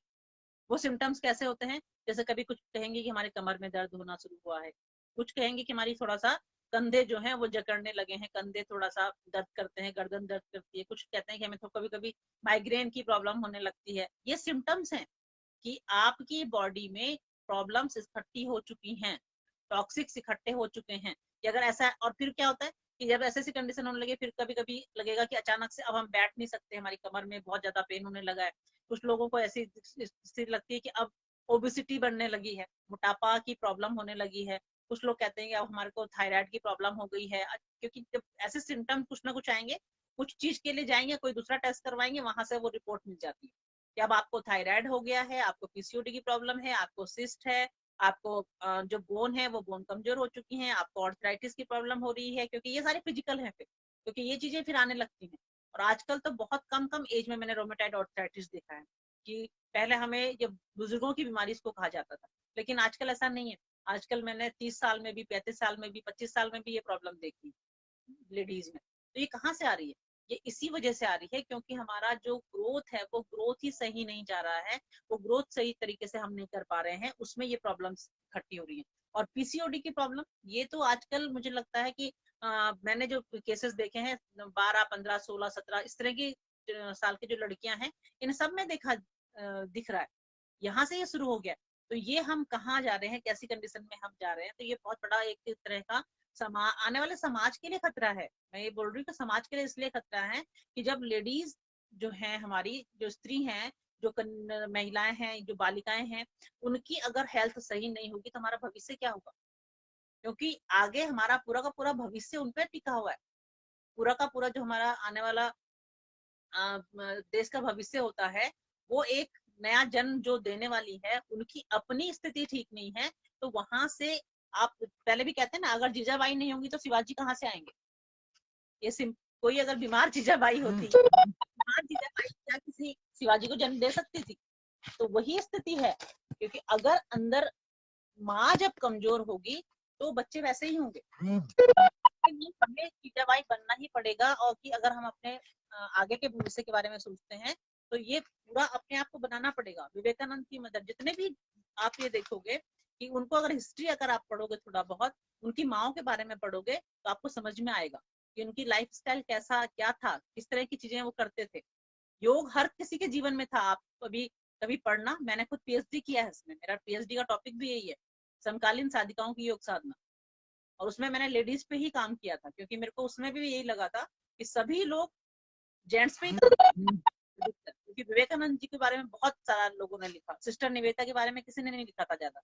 वो सिम्टम्स कैसे होते हैं, जैसे कभी कुछ कहेंगे कि हमारे कमर में दर्द होना शुरू हुआ है, कुछ कहेंगे कि हमारी थोड़ा सा कंधे जो हैं वो जकड़ने लगे हैं, कंधे थोड़ा सा दर्द करते हैं, गर्दन दर्द करती है, कुछ कहते हैं कि हमें तो कभी कभी माइग्रेन की प्रॉब्लम होने लगती है। ये सिम्टम्स हैं कि आपकी बॉडी में प्रॉब्लम्स इकट्ठी हो चुकी हैं, टॉक्सिक्स इकट्ठे हो चुके हैं। कि अगर ऐसा है, और फिर क्या होता है कि जब ऐसी कंडीशन होने लगे, फिर कभी कभी लगेगा कि अचानक से अब हम बैठ नहीं सकते, हमारी कमर में बहुत ज्यादा पेन होने लगा है। कुछ लोगों को ऐसी स्थिति लगती है कि अब ओबिसिटी बढ़ने लगी है, मोटापा की प्रॉब्लम होने लगी है। कुछ लोग कहते हैं कि अब हमारे को थायराइड की प्रॉब्लम हो गई है, क्योंकि जब ऐसे सिम्टम कुछ ना कुछ आएंगे, कुछ चीज के लिए जाएंगे, कोई दूसरा टेस्ट करवाएंगे, वहां से वो रिपोर्ट मिल जाती है कि अब आपको थायराइड हो गया है, आपको पीसीओडी की प्रॉब्लम है, आपको सिस्ट है, आपको जो बोन है वो बोन कमजोर हो चुकी है, आपको आर्थराइटिस की प्रॉब्लम हो रही है, क्योंकि ये सारे फिजिकल है फिर, क्योंकि ये चीजें फिर आने लगती हैं। और आजकल तो बहुत कम कम एज में मैंने रोमेटाइड आर्थराइटिस देखा है, कि पहले हमें जब बुजुर्गों की बीमारी इसको कहा जाता था, लेकिन आजकल ऐसा नहीं है। आजकल मैंने 30 साल में भी, 35 साल में भी, 25 साल में भी ये प्रॉब्लम देखी लेडीज में। तो ये कहाँ से आ रही है? ये इसी वजह से आ रही है क्योंकि हमारा जो ग्रोथ है वो ग्रोथ ही सही नहीं जा रहा है, वो ग्रोथ सही तरीके से हम नहीं कर पा रहे हैं, उसमें ये प्रॉब्लम्स इकट्ठी हो रही है। और पीसीओडी की प्रॉब्लम, ये तो आजकल मुझे लगता है कि मैंने जो केसेस देखे हैं 12, 15, 16, 17 इस तरह की साल की जो लड़कियां हैं, इन सब में दिख रहा है, यहाँ से ये शुरू हो गया। तो ये हम कहाँ जा रहे हैं, कैसी कंडीशन में हम जा रहे हैं, तो ये बहुत बड़ा एक तरह का आने वाले समाज के लिए खतरा है। मैं ये बोल रही हूँ कि समाज के लिए इसलिए खतरा है कि जब लेडीज जो हैं, हमारी जो स्त्री हैं, जो महिलाएं हैं, जो बालिकाएं हैं, उनकी अगर हेल्थ सही नहीं होगी तो हमारा भविष्य क्या होगा? क्योंकि आगे हमारा पूरा का पूरा भविष्य उन पर टिका हुआ है। पूरा का पूरा जो हमारा आने वाला देश का भविष्य होता है, वो एक नया जन्म जो देने वाली है, उनकी अपनी स्थिति ठीक नहीं है, तो वहां से आप पहले भी कहते हैं ना, अगर जीजाबाई नहीं होंगी तो शिवाजी कहाँ से आएंगे? ये कोई अगर बीमार जीजाबाई होती, बीमार जीजाबाई क्या किसी शिवाजी को जन्म दे सकती थी? तो वही स्थिति है, क्योंकि अगर अंदर माँ जब कमजोर होगी तो बच्चे वैसे ही होंगे। हमें जीजाबाई बनना ही पड़ेगा, और कि अगर हम अपने आगे के भविष्य के बारे में सोचते हैं तो ये पूरा अपने आप को बनाना पड़ेगा। विवेकानंद की मदद, जितने भी आप ये देखोगे कि उनको अगर हिस्ट्री अगर आप पढ़ोगे, थोड़ा बहुत उनकी माओ के बारे में पढ़ोगे, तो आपको समझ में आएगा कि उनकी लाइफस्टाइल कैसा क्या था, किस तरह की चीजें वो करते थे। योग हर किसी के जीवन में था। आप कभी कभी पढ़ना, मैंने खुद पीएचडी किया है इसमें, मेरा पीएचडी का टॉपिक भी यही है, समकालीन साधिकाओं की योग साधना। और उसमें मैंने लेडीज पे ही काम किया था, क्योंकि मेरे को उसमें भी यही लगा था कि सभी लोग जेंट्स पे ही, क्योंकि विवेकानंद जी के बारे में बहुत सारा लोगों ने लिखा, सिस्टर निवेदिता के बारे में किसी ने नहीं लिखा था ज्यादा,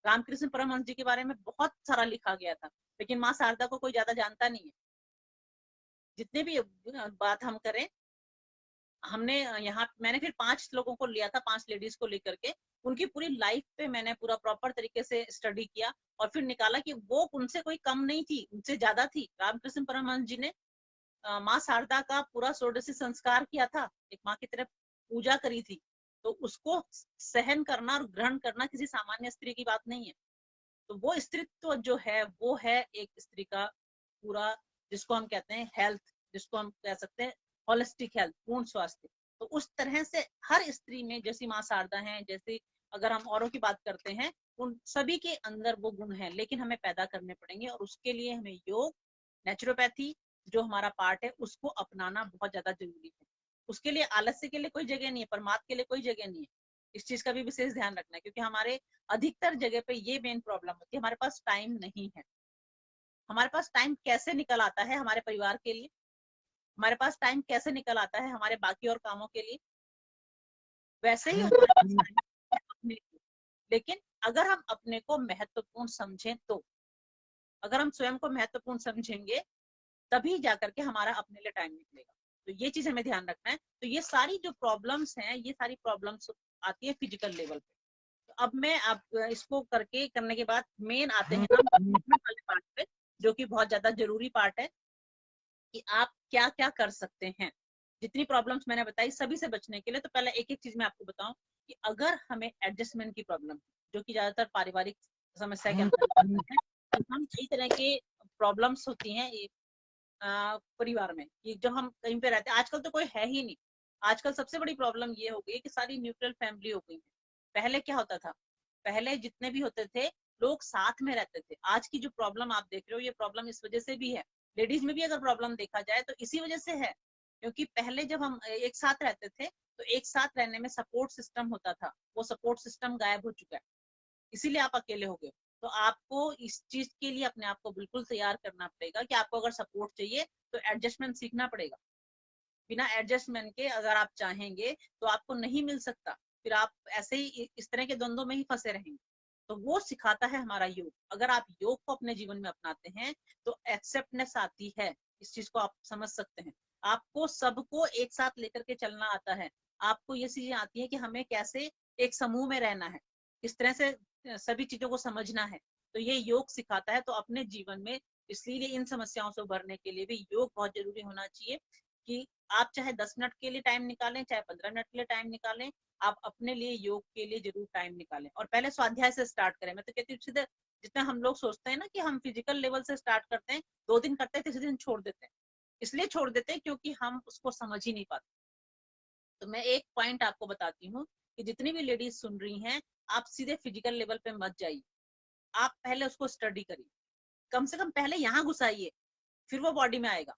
रामकृष्ण परमहंस जी के बारे में बहुत सारा लिखा गया था, लेकिन माँ शारदा को कोई ज्यादा जानता नहीं है। जितने भी बात हम करें, हमने यहाँ मैंने फिर 5 लोगों को लिया था, 5 लेडीज को लेकर के उनकी पूरी लाइफ पे मैंने पूरा प्रॉपर तरीके से स्टडी किया और फिर निकाला कि वो उनसे कोई कम नहीं थी, उनसे ज्यादा थी। रामकृष्ण परमहंस जी ने माँ शारदा का पूरा षोडशी संस्कार किया था, एक माँ की तरफ पूजा करी थी, तो उसको सहन करना और ग्रहण करना किसी सामान्य स्त्री की बात नहीं है। तो वो स्त्रीत्व जो है वो है एक स्त्री का पूरा, जिसको हम कहते हैं हेल्थ, जिसको हम कह सकते हैं होलिस्टिक हेल्थ, पूर्ण स्वास्थ्य। तो उस तरह से हर स्त्री में, जैसी माँ शारदा है, जैसे अगर हम औरों की बात करते हैं, उन सभी के अंदर वो गुण है, लेकिन हमें पैदा करने पड़ेंगे और उसके लिए हमें योग, नेचुरोपैथी जो हमारा पार्ट है उसको अपनाना बहुत ज्यादा जरूरी है। उसके लिए आलस्य के लिए कोई जगह नहीं है, परमात्मा के लिए कोई जगह नहीं है। इस चीज का भी विशेष ध्यान रखना है, क्योंकि हमारे अधिकतर जगह पे ये मेन प्रॉब्लम होती है, हमारे पास टाइम नहीं है। हमारे पास टाइम कैसे निकल आता है हमारे परिवार के लिए, हमारे पास टाइम कैसे निकल आता है हमारे बाकी और कामों के लिए, वैसे ही हमारे पास टाइम है अपने लिए। लेकिन अगर हम अपने को महत्वपूर्ण समझें, तो अगर हम स्वयं को महत्वपूर्ण समझेंगे तभी जाकर के हमारा अपने लिए टाइम निकलेगा। तो ये चीज हमें ध्यान रखना है। तो ये सारी जो प्रॉब्लम्स हैं, ये सारी प्रॉब्लम्स आती है फिजिकल लेवल पे। तो अब मैं आप इसको करने के बाद मेन आते हैं हम वाले पार्ट पे, जो कि बहुत ज्यादा जरूरी पार्ट है कि आप क्या क्या कर सकते हैं जितनी प्रॉब्लम्स मैंने बताई सभी से बचने के लिए। तो पहले एक एक चीज मैं आपको बताऊं कि अगर हमें एडजस्टमेंट की प्रॉब्लम, जो कि ज्यादातर पारिवारिक समस्या के अंदर है, तो हम कई तरह के प्रॉब्लम्स होती हैं परिवार में, ये जो हम कहीं पे रहते हैं, आजकल तो कोई है ही नहीं। आजकल सबसे बड़ी प्रॉब्लम ये हो गई कि सारी न्यूक्लियर फैमिली हो गई है। पहले क्या होता था, पहले जितने भी होते थे लोग साथ में रहते थे। आज की जो प्रॉब्लम आप देख रहे हो, ये प्रॉब्लम इस वजह से भी है, लेडीज में भी अगर प्रॉब्लम देखा जाए तो इसी वजह से है, क्योंकि पहले जब हम एक साथ रहते थे तो एक साथ रहने में सपोर्ट सिस्टम होता था, वो सपोर्ट सिस्टम गायब हो चुका है, इसीलिए आप अकेले हो गए। तो आपको इस चीज के लिए अपने आप को बिल्कुल तैयार करना पड़ेगा कि आपको अगर सपोर्ट चाहिए तो एडजस्टमेंट सीखना पड़ेगा। बिना एडजस्टमेंट के अगर आप चाहेंगे तो आपको नहीं मिल सकता, फिर आप ऐसे ही इस तरह के द्वंद्वों में ही फंसे रहेंगे। तो वो सिखाता है हमारा योग। अगर आप योग को अपने जीवन में अपनाते हैं तो एक्सेप्टनेस आती है, इस चीज को आप समझ सकते हैं। आपको सबको एक साथ लेकर के चलना आता है, आपको ये चीजें आती है कि हमें कैसे एक समूह में रहना है, किस तरह से सभी चीजों को समझना है। तो ये योग सिखाता है। तो अपने जीवन में इसलिए इन समस्याओं से उभरने के लिए भी योग बहुत जरूरी होना चाहिए कि आप चाहे 10 मिनट के लिए टाइम निकालें, चाहे 15 मिनट के लिए टाइम निकालें, आप अपने लिए योग के लिए जरूर टाइम निकालें। और पहले स्वाध्याय से स्टार्ट करें। मैं तो कहती हूँ सीधे, जितना हम लोग सोचते हैं ना कि हम फिजिकल लेवल से स्टार्ट करते हैं, 2 दिन करते हैं, तीसरे दिन छोड़ देते हैं। इसलिए छोड़ देते हैं क्योंकि हम उसको समझ ही नहीं पाते। तो मैं एक पॉइंट आपको बताती हूँ कि जितनी भी लेडीज सुन रही हैं, आप सीधे फिजिकल लेवल पे मत जाइए, आप पहले उसको स्टडी करिए, कम से कम पहले यहाँ घुसाइए, फिर वो बॉडी में आएगा।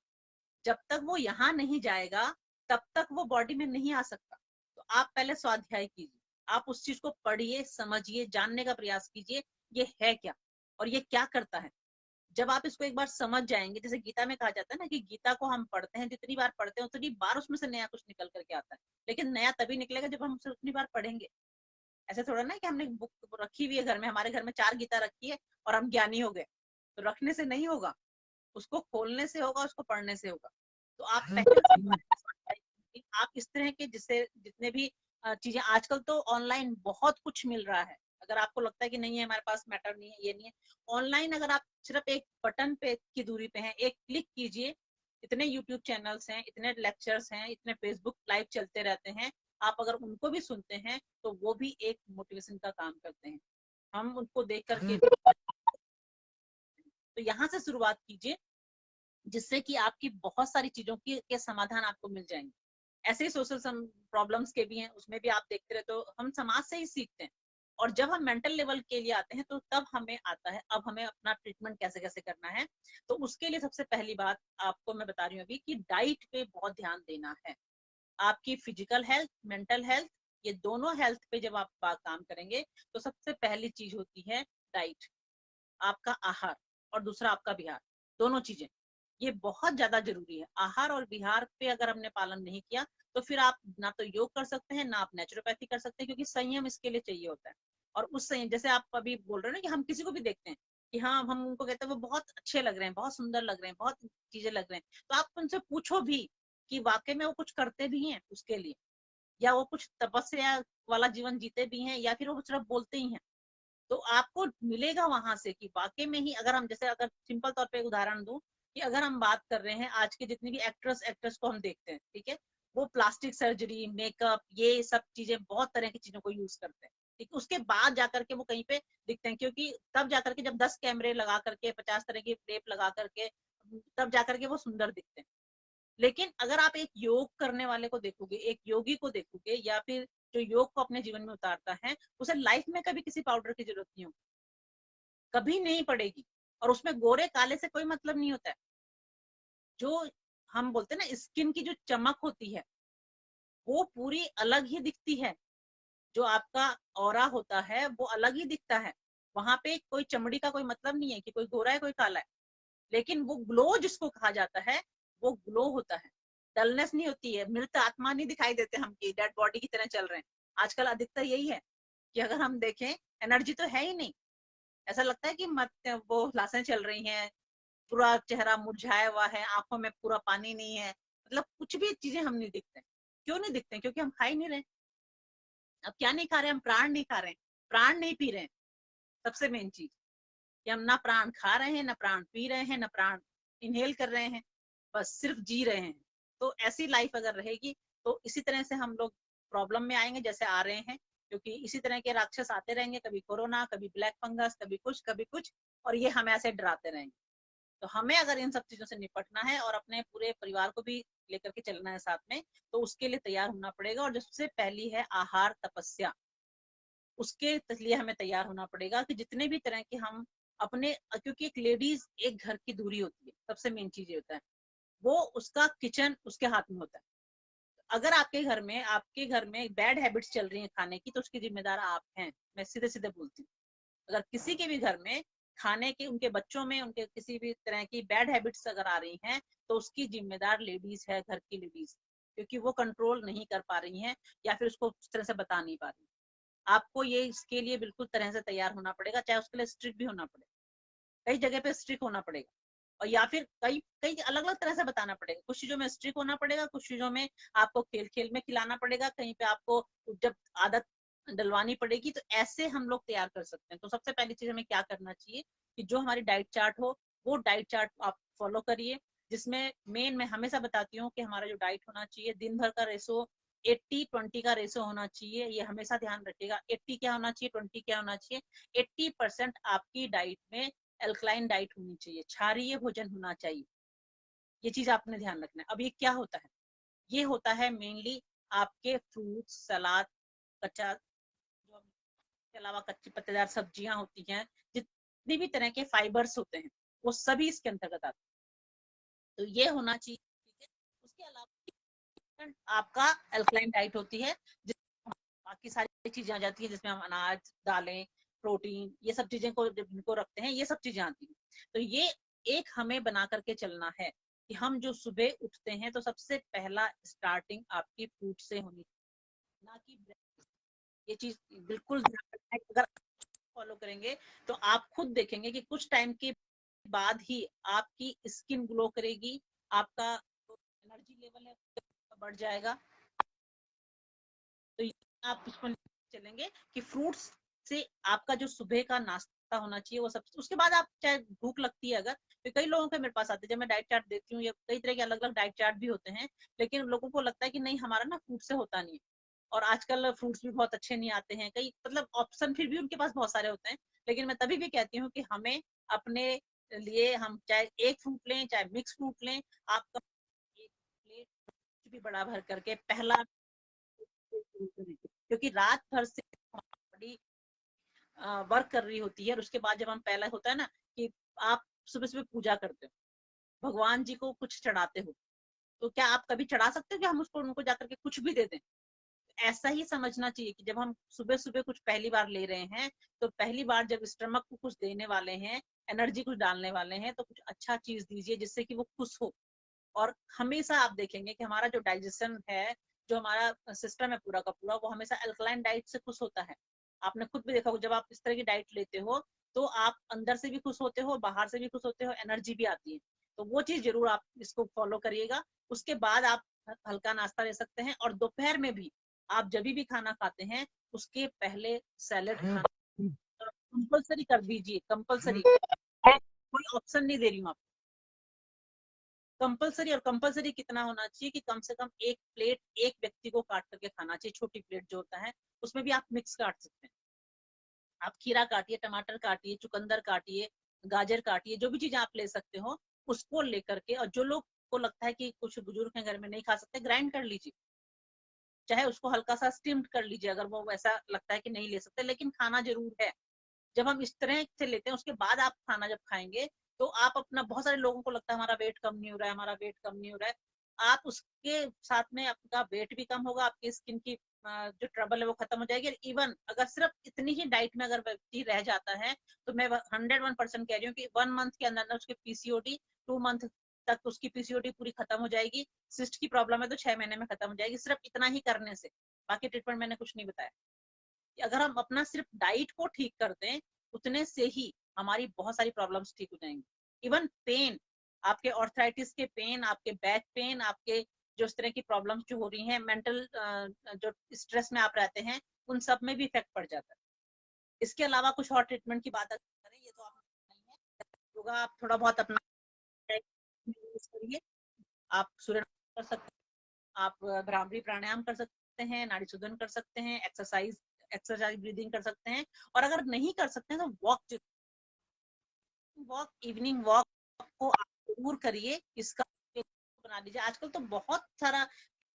जब तक वो यहाँ नहीं जाएगा तब तक वो बॉडी में नहीं आ सकता। तो आप पहले स्वाध्याय कीजिए, आप उस चीज को पढ़िए, समझिए, जानने का प्रयास कीजिए ये है क्या और ये क्या करता है। जब आप इसको एक बार समझ जाएंगे, जैसे गीता में कहा जाता है ना कि गीता को हम पढ़ते हैं, जितनी बार पढ़ते हैं उतनी बार उसमें से नया कुछ निकल करके आता है। लेकिन नया तभी निकलेगा जब हम उसे उतनी बार पढ़ेंगे। ऐसे थोड़ा ना कि हमने बुक रखी हुई है घर में, हमारे घर में 4 गीता रखी है और हम ज्ञानी हो गए, तो रखने से नहीं होगा, उसको खोलने से होगा, उसको पढ़ने से होगा। तो आप पहले आप इस तरह के जिससे जितने भी चीजें, आजकल तो ऑनलाइन बहुत कुछ मिल रहा है। अगर आपको लगता है कि नहीं है हमारे पास, मैटर नहीं है, ये नहीं है, ऑनलाइन अगर आप सिर्फ एक बटन पे की दूरी पे हैं, एक क्लिक कीजिए, इतने यूट्यूब चैनल्स हैं, इतने लेक्चर्स हैं, इतने फेसबुक लाइव चलते रहते हैं, आप अगर उनको भी सुनते हैं तो वो भी एक मोटिवेशन का काम करते हैं। हम उनको देख करके तो यहाँ से शुरुआत कीजिए, जिससे कि आपकी बहुत सारी चीजों के समाधान आपको मिल जाएंगे। ऐसे ही सोशल प्रॉब्लम्स के भी हैं, उसमें भी आप देखते रहे, तो हम समाज से ही सीखते हैं। और जब हम मेंटल लेवल के लिए आते हैं तो तब हमें आता है अब हमें अपना ट्रीटमेंट कैसे कैसे करना है। तो उसके लिए सबसे पहली बात आपको मैं बता रही हूँ अभी कि डाइट पे बहुत ध्यान देना है। आपकी फिजिकल हेल्थ, मेंटल हेल्थ, ये दोनों हेल्थ पे जब आप काम करेंगे तो सबसे पहली चीज होती है डाइट, आपका आहार, और दूसरा आपका विहार। दोनों चीजें ये बहुत ज्यादा जरूरी है। आहार और विहार पे अगर हमने पालन नहीं किया तो फिर आप ना तो योग कर सकते हैं, ना आप नेचुरोपैथी कर सकते हैं, क्योंकि संयम इसके लिए चाहिए होता है। और उस संयम, जैसे आप अभी बोल रहे हो ना कि हम किसी को भी देखते हैं, कि हाँ हम उनको कहते हैं वो बहुत अच्छे लग रहे हैं, बहुत सुंदर लग रहे हैं, बहुत चीजें लग रहे हैं, तो आप उनसे पूछो भी कि वाकई में वो कुछ करते भी हैं उसके लिए, या वो कुछ तपस्या वाला जीवन जीते भी हैं, या फिर वो सिर्फ बोलते ही हैं। तो आपको मिलेगा वहां से कि वाकई में ही, अगर हम जैसे अगर सिंपल तौर पे उदाहरण दूं कि अगर हम बात कर रहे हैं आज के जितने भी एक्ट्रेस को हम देखते हैं, ठीक है, वो प्लास्टिक सर्जरी, मेकअप, ये सब चीजें, बहुत तरह की चीजों को यूज करते हैं, ठीक, उसके बाद जाकर के वो कहीं पे दिखते हैं, क्योंकि तब जाकर के जब 10 कैमरे लगा करके 50 तरह की टेप लगा करके तब जाकर के वो सुंदर दिखते हैं। लेकिन अगर आप एक योग करने वाले को देखोगे, एक योगी को देखोगे, या फिर जो योग को अपने जीवन में उतारता है, उसे लाइफ में कभी किसी पाउडर की जरूरत नहीं होगी, कभी नहीं पड़ेगी, और उसमें गोरे काले से कोई मतलब नहीं होता है। जो हम बोलते हैं ना स्किन की जो चमक होती है वो पूरी अलग ही दिखती है, जो आपका ऑरा होता है वो अलग ही दिखता है। वहां पे कोई चमड़ी का कोई मतलब नहीं है कि कोई गोरा है कोई काला है, लेकिन वो ग्लो जिसको कहा जाता है वो ग्लो होता है, डलनेस नहीं होती है, मृत आत्मा नहीं दिखाई देते हम कि डेड बॉडी की तरह चल रहे हैं। आजकल अधिकतर यही है कि अगर हम देखें एनर्जी तो है ही नहीं, ऐसा लगता है कि मत वो लाशें चल रही हैं, पूरा चेहरा मुरझाया हुआ है, आंखों में पूरा पानी नहीं है, मतलब कुछ भी चीजें हम नहीं दिखते। क्यों नहीं दिखते? क्योंकि हम खा ही नहीं रहे। अब क्या नहीं खा रहे? हम प्राण नहीं खा रहे हैं, प्राण नहीं पी रहे हैं। सबसे मेन चीज कि हम ना प्राण खा रहे हैं, ना प्राण पी रहे हैं, ना प्राण इनहेल कर रहे हैं, बस सिर्फ जी रहे हैं। तो ऐसी लाइफ अगर रहेगी तो इसी तरह से हम लोग प्रॉब्लम में आएंगे जैसे आ रहे हैं, क्योंकि इसी तरह के राक्षस आते रहेंगे, कभी कोरोना, कभी ब्लैक फंगस, कभी कुछ, और ये हमें ऐसे डराते रहेंगे। तो हमें अगर इन सब चीजों से निपटना है और अपने पूरे परिवार को भी लेकर के चलना है साथ में, तो उसके लिए तैयार होना पड़ेगा। और जो सबसे पहली है आहार तपस्या, उसके लिए हमें तैयार होना पड़ेगा कि जितने भी तरह के हम अपने, क्योंकि एक लेडीज एक घर की दूरी होती है, सबसे मेन चीज ये होता है, वो उसका किचन उसके हाथ में होता है। अगर आपके घर में बैड हैबिट्स चल रही हैं खाने की, तो उसकी जिम्मेदार आप हैं, मैं सीधे सीधे बोलती हूँ। अगर किसी के भी घर में खाने के, उनके बच्चों में उनके किसी भी तरह की बैड हैबिट्स अगर आ रही हैं, तो उसकी जिम्मेदार लेडीज है, घर की लेडीज, क्योंकि वो कंट्रोल नहीं कर पा रही हैं या फिर उसको उस तरह से बता नहीं पा रही। आपको ये इसके लिए बिल्कुल तरह से तैयार होना पड़ेगा, चाहे उसके लिए स्ट्रिक्ट भी होना पड़े, कई जगह पे स्ट्रिक्ट होना पड़ेगा, और या फिर कई कई अलग अलग तरह से बताना पड़ेगा। कुछ चीजों में स्ट्रिक्ट होना पड़ेगा, कुछ चीजों में आपको खेल खेल में खिलाना पड़ेगा, कहीं पे आपको जब आदत डलवानी पड़ेगी, तो ऐसे हम लोग तैयार कर सकते हैं। तो सबसे पहली चीज हमें क्या करना चाहिए कि जो हमारी डाइट चार्ट हो, वो डाइट चार्ट आप फॉलो करिए, जिसमें मेन मैं हमेशा बताती हूँ कि हमारा जो डाइट होना चाहिए, दिन भर का रेशो 80-20 का रेशो होना चाहिए। ये हमेशा ध्यान रखिएगा, 80 क्या होना चाहिए, 20 क्या होना चाहिए। 80% आपकी डाइट में एल्कलाइन डाइट होनी चाहिए, क्षारीय भोजन होना चाहिए। ये चीज आपने ध्यान रखना है। अब ये क्या होता है? ये होता है मेनली आपके फ्रूट, सलाद, कच्चा, जो के अलावा कच्ची पत्तेदार सब्जियां होती हैं, जितनी भी तरह के फाइबर्स होते हैं, वो सभी इसके अंतर्गत आते हैं। तो ये होना चाहिए, ठीक है। उसके अलावा आपका एल्कलाइन डाइट होती है, जिसमें बाकी सारी चीजें आ जाती है, जिसमें हम अनाज, दालें, प्रोटीन, ये सब चीजें को जिनको रखते हैं, ये सब चीजें आती हैं। तो ये एक हमें बना करके चलना है कि हम जो सुबह उठते हैं तो सबसे पहला स्टार्टिंग आपकी फ्रूट से होनी, ना कि ब्रेकफास्ट। ये चीज बिल्कुल ध्यान रखना है। अगर फॉलो करेंगे तो आप खुद देखेंगे कि कुछ टाइम के बाद ही आपकी स्किन ग्लो करेगी, आपका एनर्जी लेवल है बढ़ जाएगा। तो आप इसमें चलेंगे कि फ्रूट्स से आपका जो सुबह का नाश्ता होना चाहिए वो सब। उसके बाद आप चाहे भूख लगती है अगर, तो कई लोगों के मेरे पास आते हैं, जब मैं डाइट चार्ट देती हूँ, या कई तरह के अलग अलग डाइट चार्ट भी होते हैं, लेकिन लोगों को लगता है कि नहीं हमारा ना फ्रूट से होता नहीं है। और आजकल फ्रूट्स भी बहुत अच्छे नहीं आते हैं, कई मतलब ऑप्शन फिर भी उनके पास बहुत सारे होते हैं। लेकिन मैं तभी भी कहती हूँ कि हमें अपने लिए, हम चाहे एक फ्रूट लें चाहे मिक्स फ्रूट लें, आपका एक प्लेट भी बड़ा भर करके पहला, क्योंकि रात भर से बॉडी वर्क कर रही होती है, और उसके बाद जब हम, पहला होता है ना कि आप सुबह सुबह पूजा करते हो, भगवान जी को कुछ चढ़ाते हो, तो क्या आप कभी चढ़ा सकते हो कि हम उसको उनको जाकर के कुछ भी दे दें? ऐसा ही समझना चाहिए कि जब हम सुबह सुबह कुछ पहली बार ले रहे हैं, तो पहली बार जब स्टमक को कुछ देने वाले हैं, एनर्जी कुछ डालने वाले हैं, तो कुछ अच्छा चीज दीजिए जिससे कि वो खुश हो। और हमेशा आप देखेंगे कि हमारा जो डाइजेशन है, जो हमारा सिस्टम है पूरा का पूरा, वो हमेशा अल्कलाइन डाइट से खुश होता है। आपने खुद भी देखा होगा, जब आप इस तरह की डाइट लेते हो तो आप अंदर से भी खुश होते हो, बाहर से भी खुश होते हो, एनर्जी भी आती है। तो वो चीज जरूर आप इसको फॉलो करिएगा। उसके बाद आप हल्का नाश्ता ले सकते हैं, और दोपहर में भी आप जब भी खाना खाते हैं उसके पहले सैलेड खाना कंपल्सरी कर दीजिए, कंपल्सरी, कोई ऑप्शन नहीं दे रही हूँ आपको, कंपल्सरी। और कंपल्सरी कितना होना चाहिए कि कम से कम एक प्लेट एक व्यक्ति को काट करके खाना चाहिए, छोटी प्लेट जो होता है उसमें भी आप मिक्स काट सकते हैं। आप खीरा काटिए, टमाटर काटिए, चुकंदर काटिए, गाजर काटिए, जो भी चीज आप ले सकते हो उसको लेकर के, और जो लोग को लगता है कि कुछ बुजुर्ग हैं घर में नहीं खा सकते, ग्राइंड कर लीजिए, चाहे उसको हल्का सा स्टीम्ड कर लीजिए अगर वो वैसा लगता है कि नहीं ले सकते, लेकिन खाना जरूर है। जब हम इस तरह से लेते हैं उसके बाद आप खाना जब खाएंगे तो आप अपना, बहुत सारे लोगों को लगता है हमारा वेट कम नहीं हो रहा है, हमारा वेट कम नहीं हो रहा है, आप उसके साथ में आपका वेट भी कम होगा, आपकी स्किन की जो ट्रबल है वो खत्म हो जाएगी। इवन अगर सिर्फ इतनी ही डाइट में अगर व्यक्ति रह जाता है तो मैं 101% कह रही हूँ कि 1 मंथ के अंदर उसके पीसीओडी, 2 मंथ तक उसकी पीसीओडी पूरी खत्म हो जाएगी। सिस्ट की प्रॉब्लम है तो 6 महीने में खत्म हो जाएगी, सिर्फ इतना ही करने से। बाकी ट्रीटमेंट मैंने कुछ नहीं बताया। अगर हम अपना सिर्फ डाइट को ठीक कर दें उतने से ही हमारी बहुत सारी प्रॉब्लम्स ठीक हो जाएंगी। इवन पेन, आपके ऑर्थराइटिस के पेन, आपके बैक पेन, आपके जो इस तरह की प्रॉब्लम्स जो हो रही हैं, मेंटल जो स्ट्रेस में आप रहते हैं, उन सब में भी इफेक्ट पड़ जाता है। इसके अलावा कुछ और ट्रीटमेंट की बात करें, ये तो आप नहीं है, योगा आप थोड़ा बहुत अपना करिए, आप सूर्य नमस्कार कर सकते हैं, आप भ्रामरी प्राणायाम कर सकते हैं, नाड़ी शोधन कर सकते हैं, एक्सरसाइज ब्रीदिंग कर सकते हैं, और अगर नहीं कर सकते हैं तो वॉक इवनिंग वॉक को आप जरूर करिए, इसका बना लीजिए। आजकल तो बहुत सारा,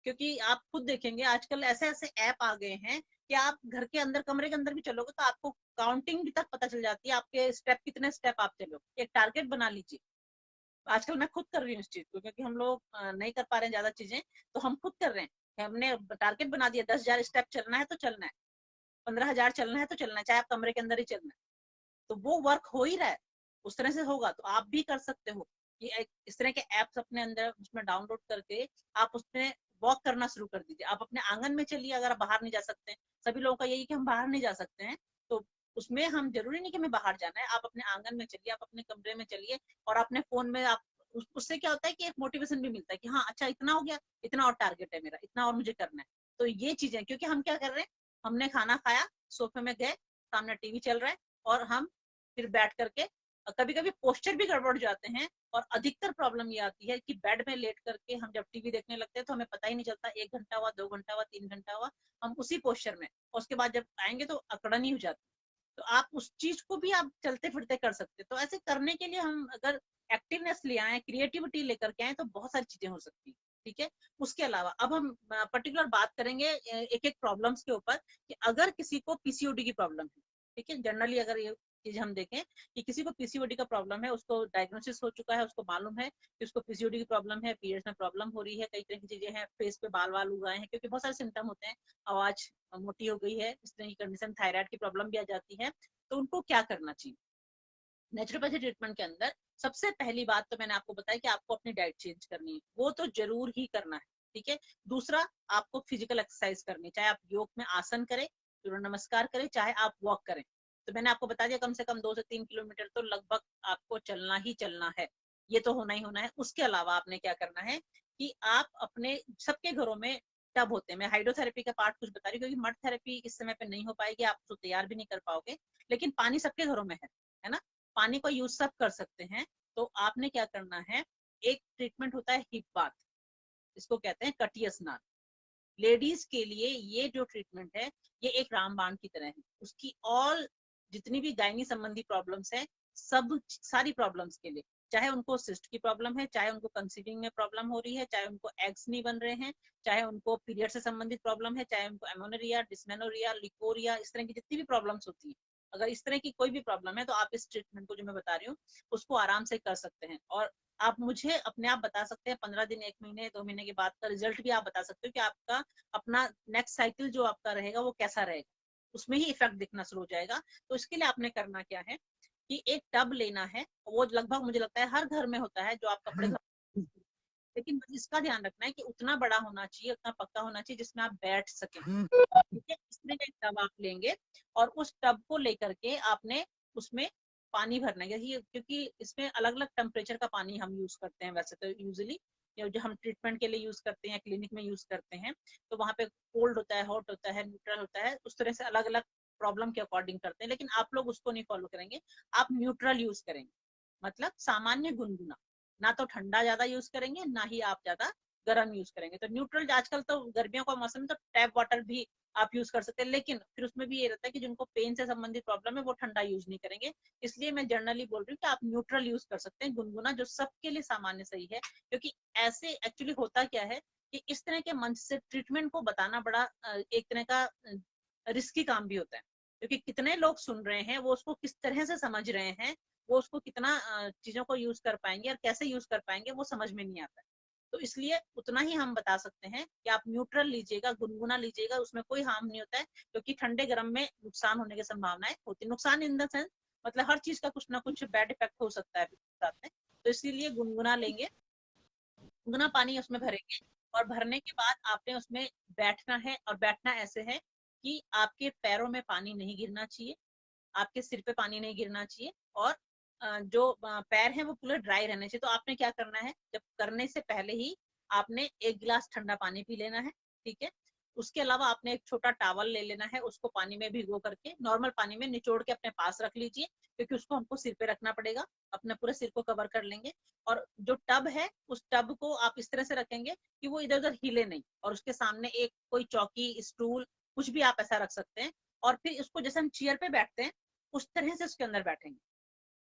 क्योंकि आप खुद देखेंगे आजकल ऐसे ऐसे ऐप आ गए हैं कि आप घर के अंदर, कमरे के अंदर भी चलोगे तो आपको काउंटिंग भी तक पता चल जाती है, आपके स्टेप कितने स्टेप आप चलोगे। एक टारगेट बना लीजिए। आजकल मैं खुद कर रही हूँ इस चीज को, क्योंकि हम लोग नहीं कर पा रहे हैं ज्यादा चीजें, तो हम खुद कर रहे हैं। हमने टारगेट बना दिया, 10,000 स्टेप चलना है तो चलना है, 15,000 चलना है तो चलना है, चाहे आप कमरे के अंदर ही चलना है। तो वो वर्क हो ही रहा है, उस तरह से होगा तो आप भी कर सकते हो। ये इस तरह के एप्स अपने अंदर उसमें डाउनलोड करके आप उसमें वॉक करना शुरू कर दीजिए। आप अपने आंगन में चलिए, अगर आप बाहर नहीं जा सकते हैं, सभी लोगों का यही कि हम बाहर नहीं जा सकते हैं, तो उसमें हम जरूरी नहीं कि हमें बाहर जाना है, आप अपने आंगन में चलिए, आप अपने कमरे में चलिए, और अपने फोन में आप उससे क्या होता है कि एक मोटिवेशन भी मिलता है कि हाँ अच्छा इतना हो गया, इतना और टारगेट है मेरा, इतना और मुझे करना है। तो ये चीजें, क्योंकि हम क्या कर रहे हैं, हमने खाना खाया, सोफे में गए, सामने टीवी चल रहा है, और हम फिर बैठ करके, कभी कभी पोस्चर भी गड़बड़ जाते हैं, और अधिकतर प्रॉब्लम ये आती है कि बेड में लेट करके हम जब टीवी देखने लगते हैं तो हमें पता ही नहीं चलता 1 घंटा हुआ, 2 घंटा हुआ, 3 घंटा हुआ, हम उसी पोस्चर में, और उसके बाद जब आएंगे तो अकड़न ही हो जाती। तो आप उस चीज को भी आप चलते फिरते कर सकते। तो ऐसे करने के लिए हम अगर एक्टिवनेस ले आए, क्रिएटिविटी लेकर के आए, तो बहुत सारी चीजें हो सकती है। ठीक है, उसके अलावा अब हम पर्टिकुलर बात करेंगे एक एक प्रॉब्लम्स के ऊपर, कि अगर किसी को पीसीओडी की प्रॉब्लम है, ठीक है, जनरली अगर ये चीज हम देखें कि किसी को पीसीओडी का प्रॉब्लम है, उसको डायग्नोसिस हो चुका है, उसको मालूम है कि उसको पीसीओडी की प्रॉब्लम है, पीरियड्स में प्रॉब्लम हो रही है, कई तरह की चीजें हैं, फेस पे बाल वाल उग आए हैं, क्योंकि बहुत सारे सिम्टम होते हैं, आवाज मोटी हो गई है, इस तरह की कंडीशन, थायराइड की प्रॉब्लम भी आ जाती है, तो उनको क्या करना चाहिए। नेचुरोपैथी ट्रीटमेंट के अंदर सबसे पहली बात तो मैंने आपको बताया कि आपको अपनी डाइट चेंज करनी है, वो तो जरूर ही करना है। ठीक है, दूसरा आपको फिजिकल एक्सरसाइज करनी, चाहे आप योग में आसन करें, सूर्य नमस्कार करें, चाहे आप वॉक करें। तो मैंने आपको बता दिया कम से कम 2 से 3 किलोमीटर तो लगभग आपको चलना ही चलना है, ये तो होना ही होना है। उसके अलावा आपने क्या करना है कि आप अपने, सबके घरों में टब होते हैं, मैं हाइड्रोथेरेपी का पार्ट कुछ बता रही हूँ, क्योंकि मड थेरेपी इस समय पे नहीं हो पाएगी, आप उसको तैयार भी नहीं कर पाओगे, लेकिन पानी सबके घरों में है ना, पानी को यूज सब कर सकते हैं। तो आपने क्या करना है, एक ट्रीटमेंट होता है हिप बाथ, इसको कहते हैं कटिया स्नान। लेडीज के लिए ये जो ट्रीटमेंट है ये एक रामबाण की तरह है, उसकी ऑल जितनी भी गायनी संबंधी प्रॉब्लम्स है, सब सारी प्रॉब्लम्स के लिए, चाहे उनको सिस्ट की प्रॉब्लम है, चाहे उनको कंसीविंग में प्रॉब्लम हो रही है, चाहे उनको एग्स नहीं बन रहे हैं, चाहे उनको पीरियड से संबंधित प्रॉब्लम है, चाहे उनको एमोनेरिया, डिस्मेनोरिया, लिकोरिया, इस तरह की जितनी भी प्रॉब्लम्स होती है, अगर इस तरह की कोई भी प्रॉब्लम है तो आप इस ट्रीटमेंट को जो मैं बता रही हूँ उसको आराम से कर सकते हैं। और आप मुझे अपने आप बता सकते हैं 15 दिन, 1 महीने, 2 महीने के बाद का रिजल्ट भी आप बता सकते हो कि आपका अपना नेक्स्ट साइकिल जो आपका रहेगा वो कैसा रहेगा, उसमें ही इफेक्ट दिखना शुरू हो जाएगा। तो इसके लिए आपने करना क्या है कि एक टब लेना है, वो लगभग मुझे लगता है हर घर में होता है, जो आप कपड़े लेकिन इसका ध्यान रखना है कि उतना बड़ा होना चाहिए, उतना पक्का होना चाहिए जिसमें आप बैठ सकें। ठीक है, इसमें एक टब आप लेंगे, और उस टब को लेकर के आपने उसमें पानी भरना है, क्योंकि इसमें अलग अलग टेम्परेचर का पानी हम यूज करते हैं वैसे तो यूजुअली, जो हम ट्रीटमेंट के लिए यूज करते हैं, क्लिनिक में यूज करते हैं, तो वहाँ पे कोल्ड होता है, हॉट होता है, न्यूट्रल होता है, उस तरह से अलग अलग प्रॉब्लम के अकॉर्डिंग करते हैं। लेकिन आप लोग उसको नहीं फॉलो करेंगे, आप न्यूट्रल यूज करेंगे, मतलब सामान्य गुनगुना, ना तो ठंडा ज्यादा यूज करेंगे, ना ही आप ज्यादा गर्म यूज करेंगे। तो न्यूट्रल, आजकल तो गर्मियों का मौसम तो टैप वाटर भी आप यूज कर सकते हैं, लेकिन फिर उसमें भी ये रहता है कि जिनको पेन से संबंधित प्रॉब्लम है वो ठंडा यूज नहीं करेंगे। इसलिए मैं जनरली बोल रही हूँ कि आप न्यूट्रल यूज कर सकते हैं, गुनगुना, जो सबके लिए सामान्य सही है। क्योंकि ऐसे एक्चुअली होता क्या है कि इस तरह के मंच से ट्रीटमेंट को बताना बड़ा एक तरह का रिस्की काम भी होता है, क्योंकि कितने लोग सुन रहे हैं, वो उसको किस तरह से समझ रहे हैं, वो उसको कितना चीजों को यूज कर पाएंगे और कैसे यूज कर पाएंगे, वो समझ में नहीं आता है। तो इसलिए उतना ही हम बता सकते हैं कि आप न्यूट्रल लीजिएगा, गुनगुना लीजिएगा, उसमें कोई हार्म नहीं होता है, क्योंकि ठंडे गर्म में नुकसान होने की संभावनाएं होती है। नुकसान इन द सेंस, मतलब हर चीज का कुछ ना कुछ बैड इफेक्ट हो सकता है साथ में। तो इसीलिए गुनगुना लेंगे, गुनगुना पानी उसमें भरेंगे, और भरने के बाद आपने उसमें बैठना है, और बैठना ऐसे है कि आपके पैरों में पानी नहीं गिरना चाहिए, आपके सिर पे पानी नहीं गिरना चाहिए, और जो पैर हैं वो पूरे ड्राई रहने चाहिए। तो आपने क्या करना है, जब करने से पहले ही आपने 1 गिलास ठंडा पानी पी लेना है, ठीक है। उसके अलावा आपने एक छोटा टॉवल ले लेना है, उसको पानी में भिगो करके नॉर्मल पानी में निचोड़ के अपने पास रख लीजिए, क्योंकि उसको हमको सिर पे रखना पड़ेगा, अपने पूरे सिर को कवर कर लेंगे। और जो टब है, उस टब को आप इस तरह से रखेंगे कि वो इधर उधर हिले नहीं, और उसके सामने एक कोई चौकी, स्टूल, कुछ भी आप ऐसा रख सकते हैं। और फिर इसको जैसे हम चेयर पे बैठते हैं उस तरह से उसके अंदर बैठेंगे।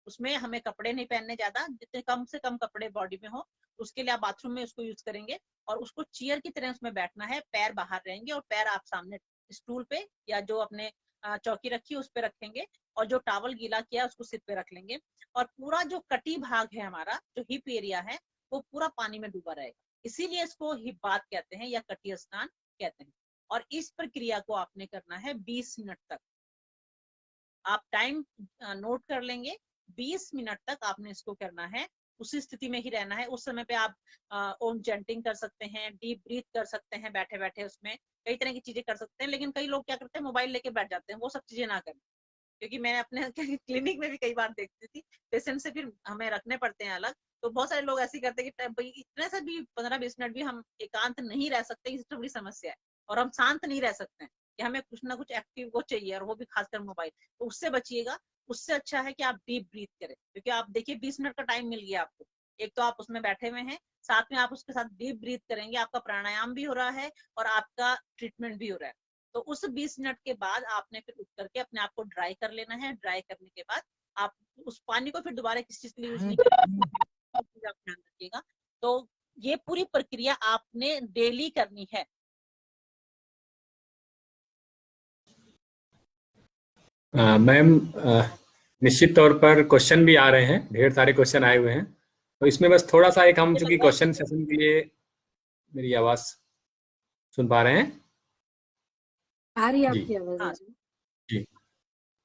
उसमें हमें कपड़े नहीं पहनने, ज्यादा, जितने कम से कम कपड़े बॉडी में हो, उसके लिए आप बाथरूम में उसको यूज करेंगे। और उसको चेयर की तरह उसमें बैठना है, पैर बाहर रहेंगे और पैर आप सामने स्टूल पे या जो अपने चौकी रखी है उस पे रखेंगे, और जो टॉवल गीला किया उसको सिर पे रख लेंगे। और पूरा जो कटी भाग है हमारा, जो हिप एरिया है, वो पूरा पानी में डूबा रहेगा, इसीलिए इसको हिप बाथ कहते हैं या कटी स्नान कहते हैं। और इस प्रक्रिया को आपने करना है 20 मिनट तक। आप टाइम नोट कर लेंगे, 20 मिनट तक आपने इसको करना है, उसी स्थिति में ही रहना है। उस समय पे आप ओम चैंटिंग कर सकते हैं, डीप ब्रीथ कर सकते हैं बैठे बैठे, उसमें कई तरह की चीजें कर सकते हैं। लेकिन कई लोग क्या करते हैं, मोबाइल लेके बैठ जाते हैं, वो सब चीजें ना करें, क्योंकि मैंने अपने क्लिनिक में भी कई बार देखती थी, पेशेंट से फिर हमें रखने पड़ते हैं अलग। तो बहुत सारे लोग ऐसे करते हैं कि इतने से भी 15-20 मिनट भी हम एकांत नहीं रह सकते, इससे बड़ी समस्या है। और हम शांत नहीं रह सकते हैं, कि हमें कुछ ना कुछ एक्टिव वो चाहिए, और वो भी खासकर मोबाइल, तो उससे बचिएगा। उससे अच्छा है कि आप डीप ब्रीथ करें, क्योंकि आप देखिए 20 मिनट का टाइम मिल गया आपको, एक तो आप उसमें बैठे हुए हैं, साथ में आप उसके साथ डीप ब्रीथ करेंगे, आपका प्राणायाम भी हो रहा है और आपका ट्रीटमेंट भी हो रहा है। तो उस 20 मिनट के बाद आपने फिर उठ करके अपने आप को ड्राई कर लेना है। ड्राई करने के बाद आप उस पानी को फिर दोबारा किसी चीज के लिए यूज नहीं करेंगे, ध्यान रखिएगा। तो ये पूरी प्रक्रिया आपने डेली करनी है। मैम, निश्चित तौर पर क्वेश्चन भी आ रहे हैं, ढेर सारे क्वेश्चन आए हुए हैं, तो इसमें बस थोड़ा सा एक हम चूंकि क्वेश्चन सेशन के लिए, मेरी आवाज सुन पा रहे हैं? आ रही है जी आपकी आवाज? हाँ, जी। ठीक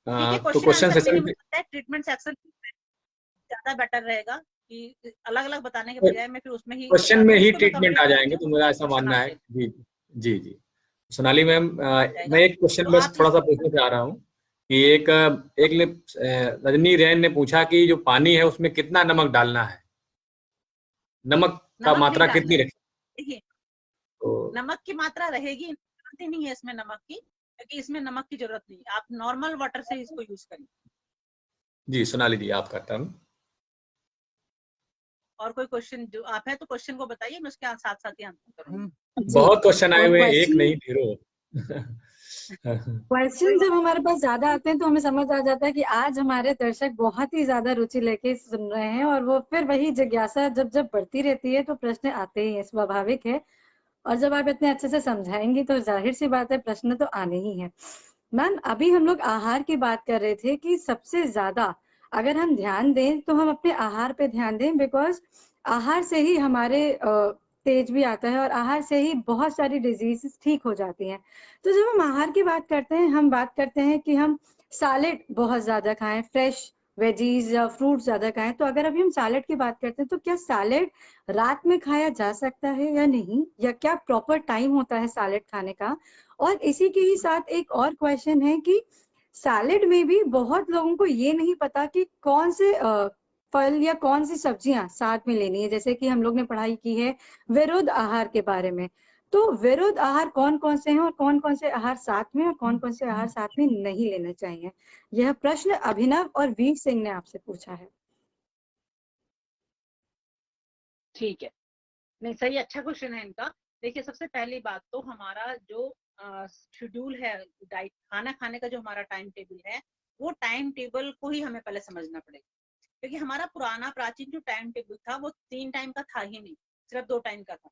है, तो क्वेश्चन आंसर सेशन लेकिन ट्रीटमेंट सेक्शन ज्यादा बेटर रहेगा, कि अलग अलग बताने के बजाय मैं फिर उसमें ही क्वेश्चन बता में दूं, ही उसको मैं ट्रीटमेंट कंप्लीट आ करती जाएंगे, हूँ, तो मेरा ऐसा क्वेश्चन मानना है। आंसर जी जी जी। सोनाली मैम, जाएगा। मैं एक क्वेश्चन तो बस आप थोड़ा सा इस पूछना चाह रहा हूँ कि एक रजनी रैन ने पूछा कि जो पानी है उसमें कितना नमक डालना है, नमक का नमक नहीं मात्रा डालना कितनी है। रखें? देखिए, तो नमक की मात्रा रहेगी, जरूरत ही नहीं है इसमें नमक की, क्योंकि इसमें नमक की जरूरत नहीं है, आप नॉर्मल वाटर से इसको यूज करें। जी सोनाली जी, आपका टर्न। और कोई क्वेश्चन जो आप है तो क्वेश्चन को बताइए, मैं उसके साथ साथ ही आंसर करूंगी। जी। बहुत क्वेश्चन आए और हुए हैं, एक क्वेश्चन नहीं ढेरों। क्वेश्चन जब हमारे पास ज्यादा आते हैं तो हमें समझ आ जाता है कि आज हमारे दर्शक बहुत ही ज्यादा रुचि लेके सुन रहे हैं, और वो फिर वही जिज्ञासा जब जब बढ़ती रहती है तो प्रश्न आते ही है, स्वाभाविक है। और जब आप इतने अच्छे से समझाएंगी तो जाहिर सी बात है प्रश्न तो आने ही है। मैम, अभी हम लोग आहार की बात कर रहे थे कि सबसे ज्यादा अगर हम ध्यान दें तो हम अपने आहार पे ध्यान दें, बिकॉज आहार से ही हमारे तेज भी आता है, और आहार से ही बहुत सारी डिजीज ठीक हो जाती हैं। तो जब हम आहार की बात करते हैं, हम बात करते हैं कि हम सैलेड बहुत ज्यादा खाएं, फ्रेश वेजीज या फ्रूट ज्यादा खाएं। तो अगर अभी हम सैलेड की बात करते हैं तो क्या सैलेड रात में खाया जा सकता है या नहीं, या क्या प्रॉपर टाइम होता है सैलेड खाने का? और इसी के ही साथ एक और क्वेश्चन है कि सैलेड में भी बहुत लोगों को ये नहीं पता कि कौन से फल या कौन सी सब्जियां साथ में लेनी है। जैसे कि हम लोग ने पढ़ाई की है विरुद्ध आहार के बारे में, तो विरुद्ध आहार कौन कौन से हैं और कौन कौन से आहार साथ में और कौन कौन से आहार साथ में नहीं लेने चाहिए, यह प्रश्न अभिनव और वीर सिंह ने आपसे पूछा है। ठीक है, नहीं सही, अच्छा क्वेश्चन है इनका। देखिए सबसे पहली बात तो हमारा जो शेड्यूल है, डाइट खाना खाने का जो हमारा टाइम टेबल है, वो टाइम टेबल को ही हमें पहले समझना पड़ेगा। क्योंकि हमारा पुराना प्राचीन जो टाइम टेबल था वो 3 टाइम का था ही नहीं, सिर्फ 2 टाइम का था।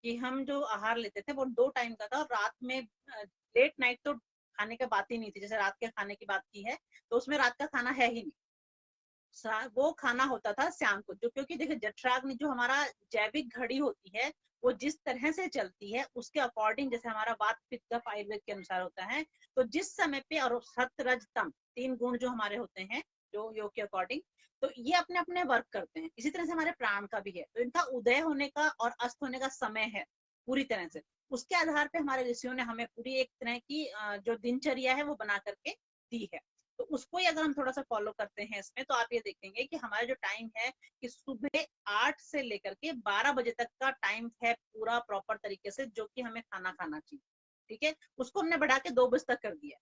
कि हम जो आहार लेते थे वो 2 टाइम का था, और रात में लेट नाइट तो खाने की बात ही नहीं थी। जैसे रात के खाने की बात की है तो उसमें रात का खाना है ही नहीं, वो खाना होता था शाम को। जो क्योंकि देखिए जठराग्नि जो हमारा जैविक घड़ी होती है वो जिस तरह से चलती है उसके अकॉर्डिंग, जैसे हमारा वात पित्त कफ आयुर्वेद के अनुसार होता है, तो जिस समय पे, और सत्व रज तम 3 गुण जो हमारे होते हैं जो योग के अकॉर्डिंग, तो ये अपने अपने वर्क करते हैं। इसी तरह से हमारे प्राण का भी है, तो इनका उदय होने का और अस्त होने का समय है पूरी तरह से। उसके आधार पे हमारे ऋषियों ने हमें पूरी एक तरह की जो दिनचर्या है वो बना करके दी है। तो उसको ही अगर हम थोड़ा सा फॉलो करते हैं इसमें, तो आप ये देखेंगे कि हमारा जो टाइम है कि सुबह 8 से लेकर के 12 बजे तक का टाइम है पूरा प्रॉपर तरीके से, जो कि हमें खाना खाना चाहिए। ठीक है, उसको हमने बढ़ा के 2 बजे तक कर दिया,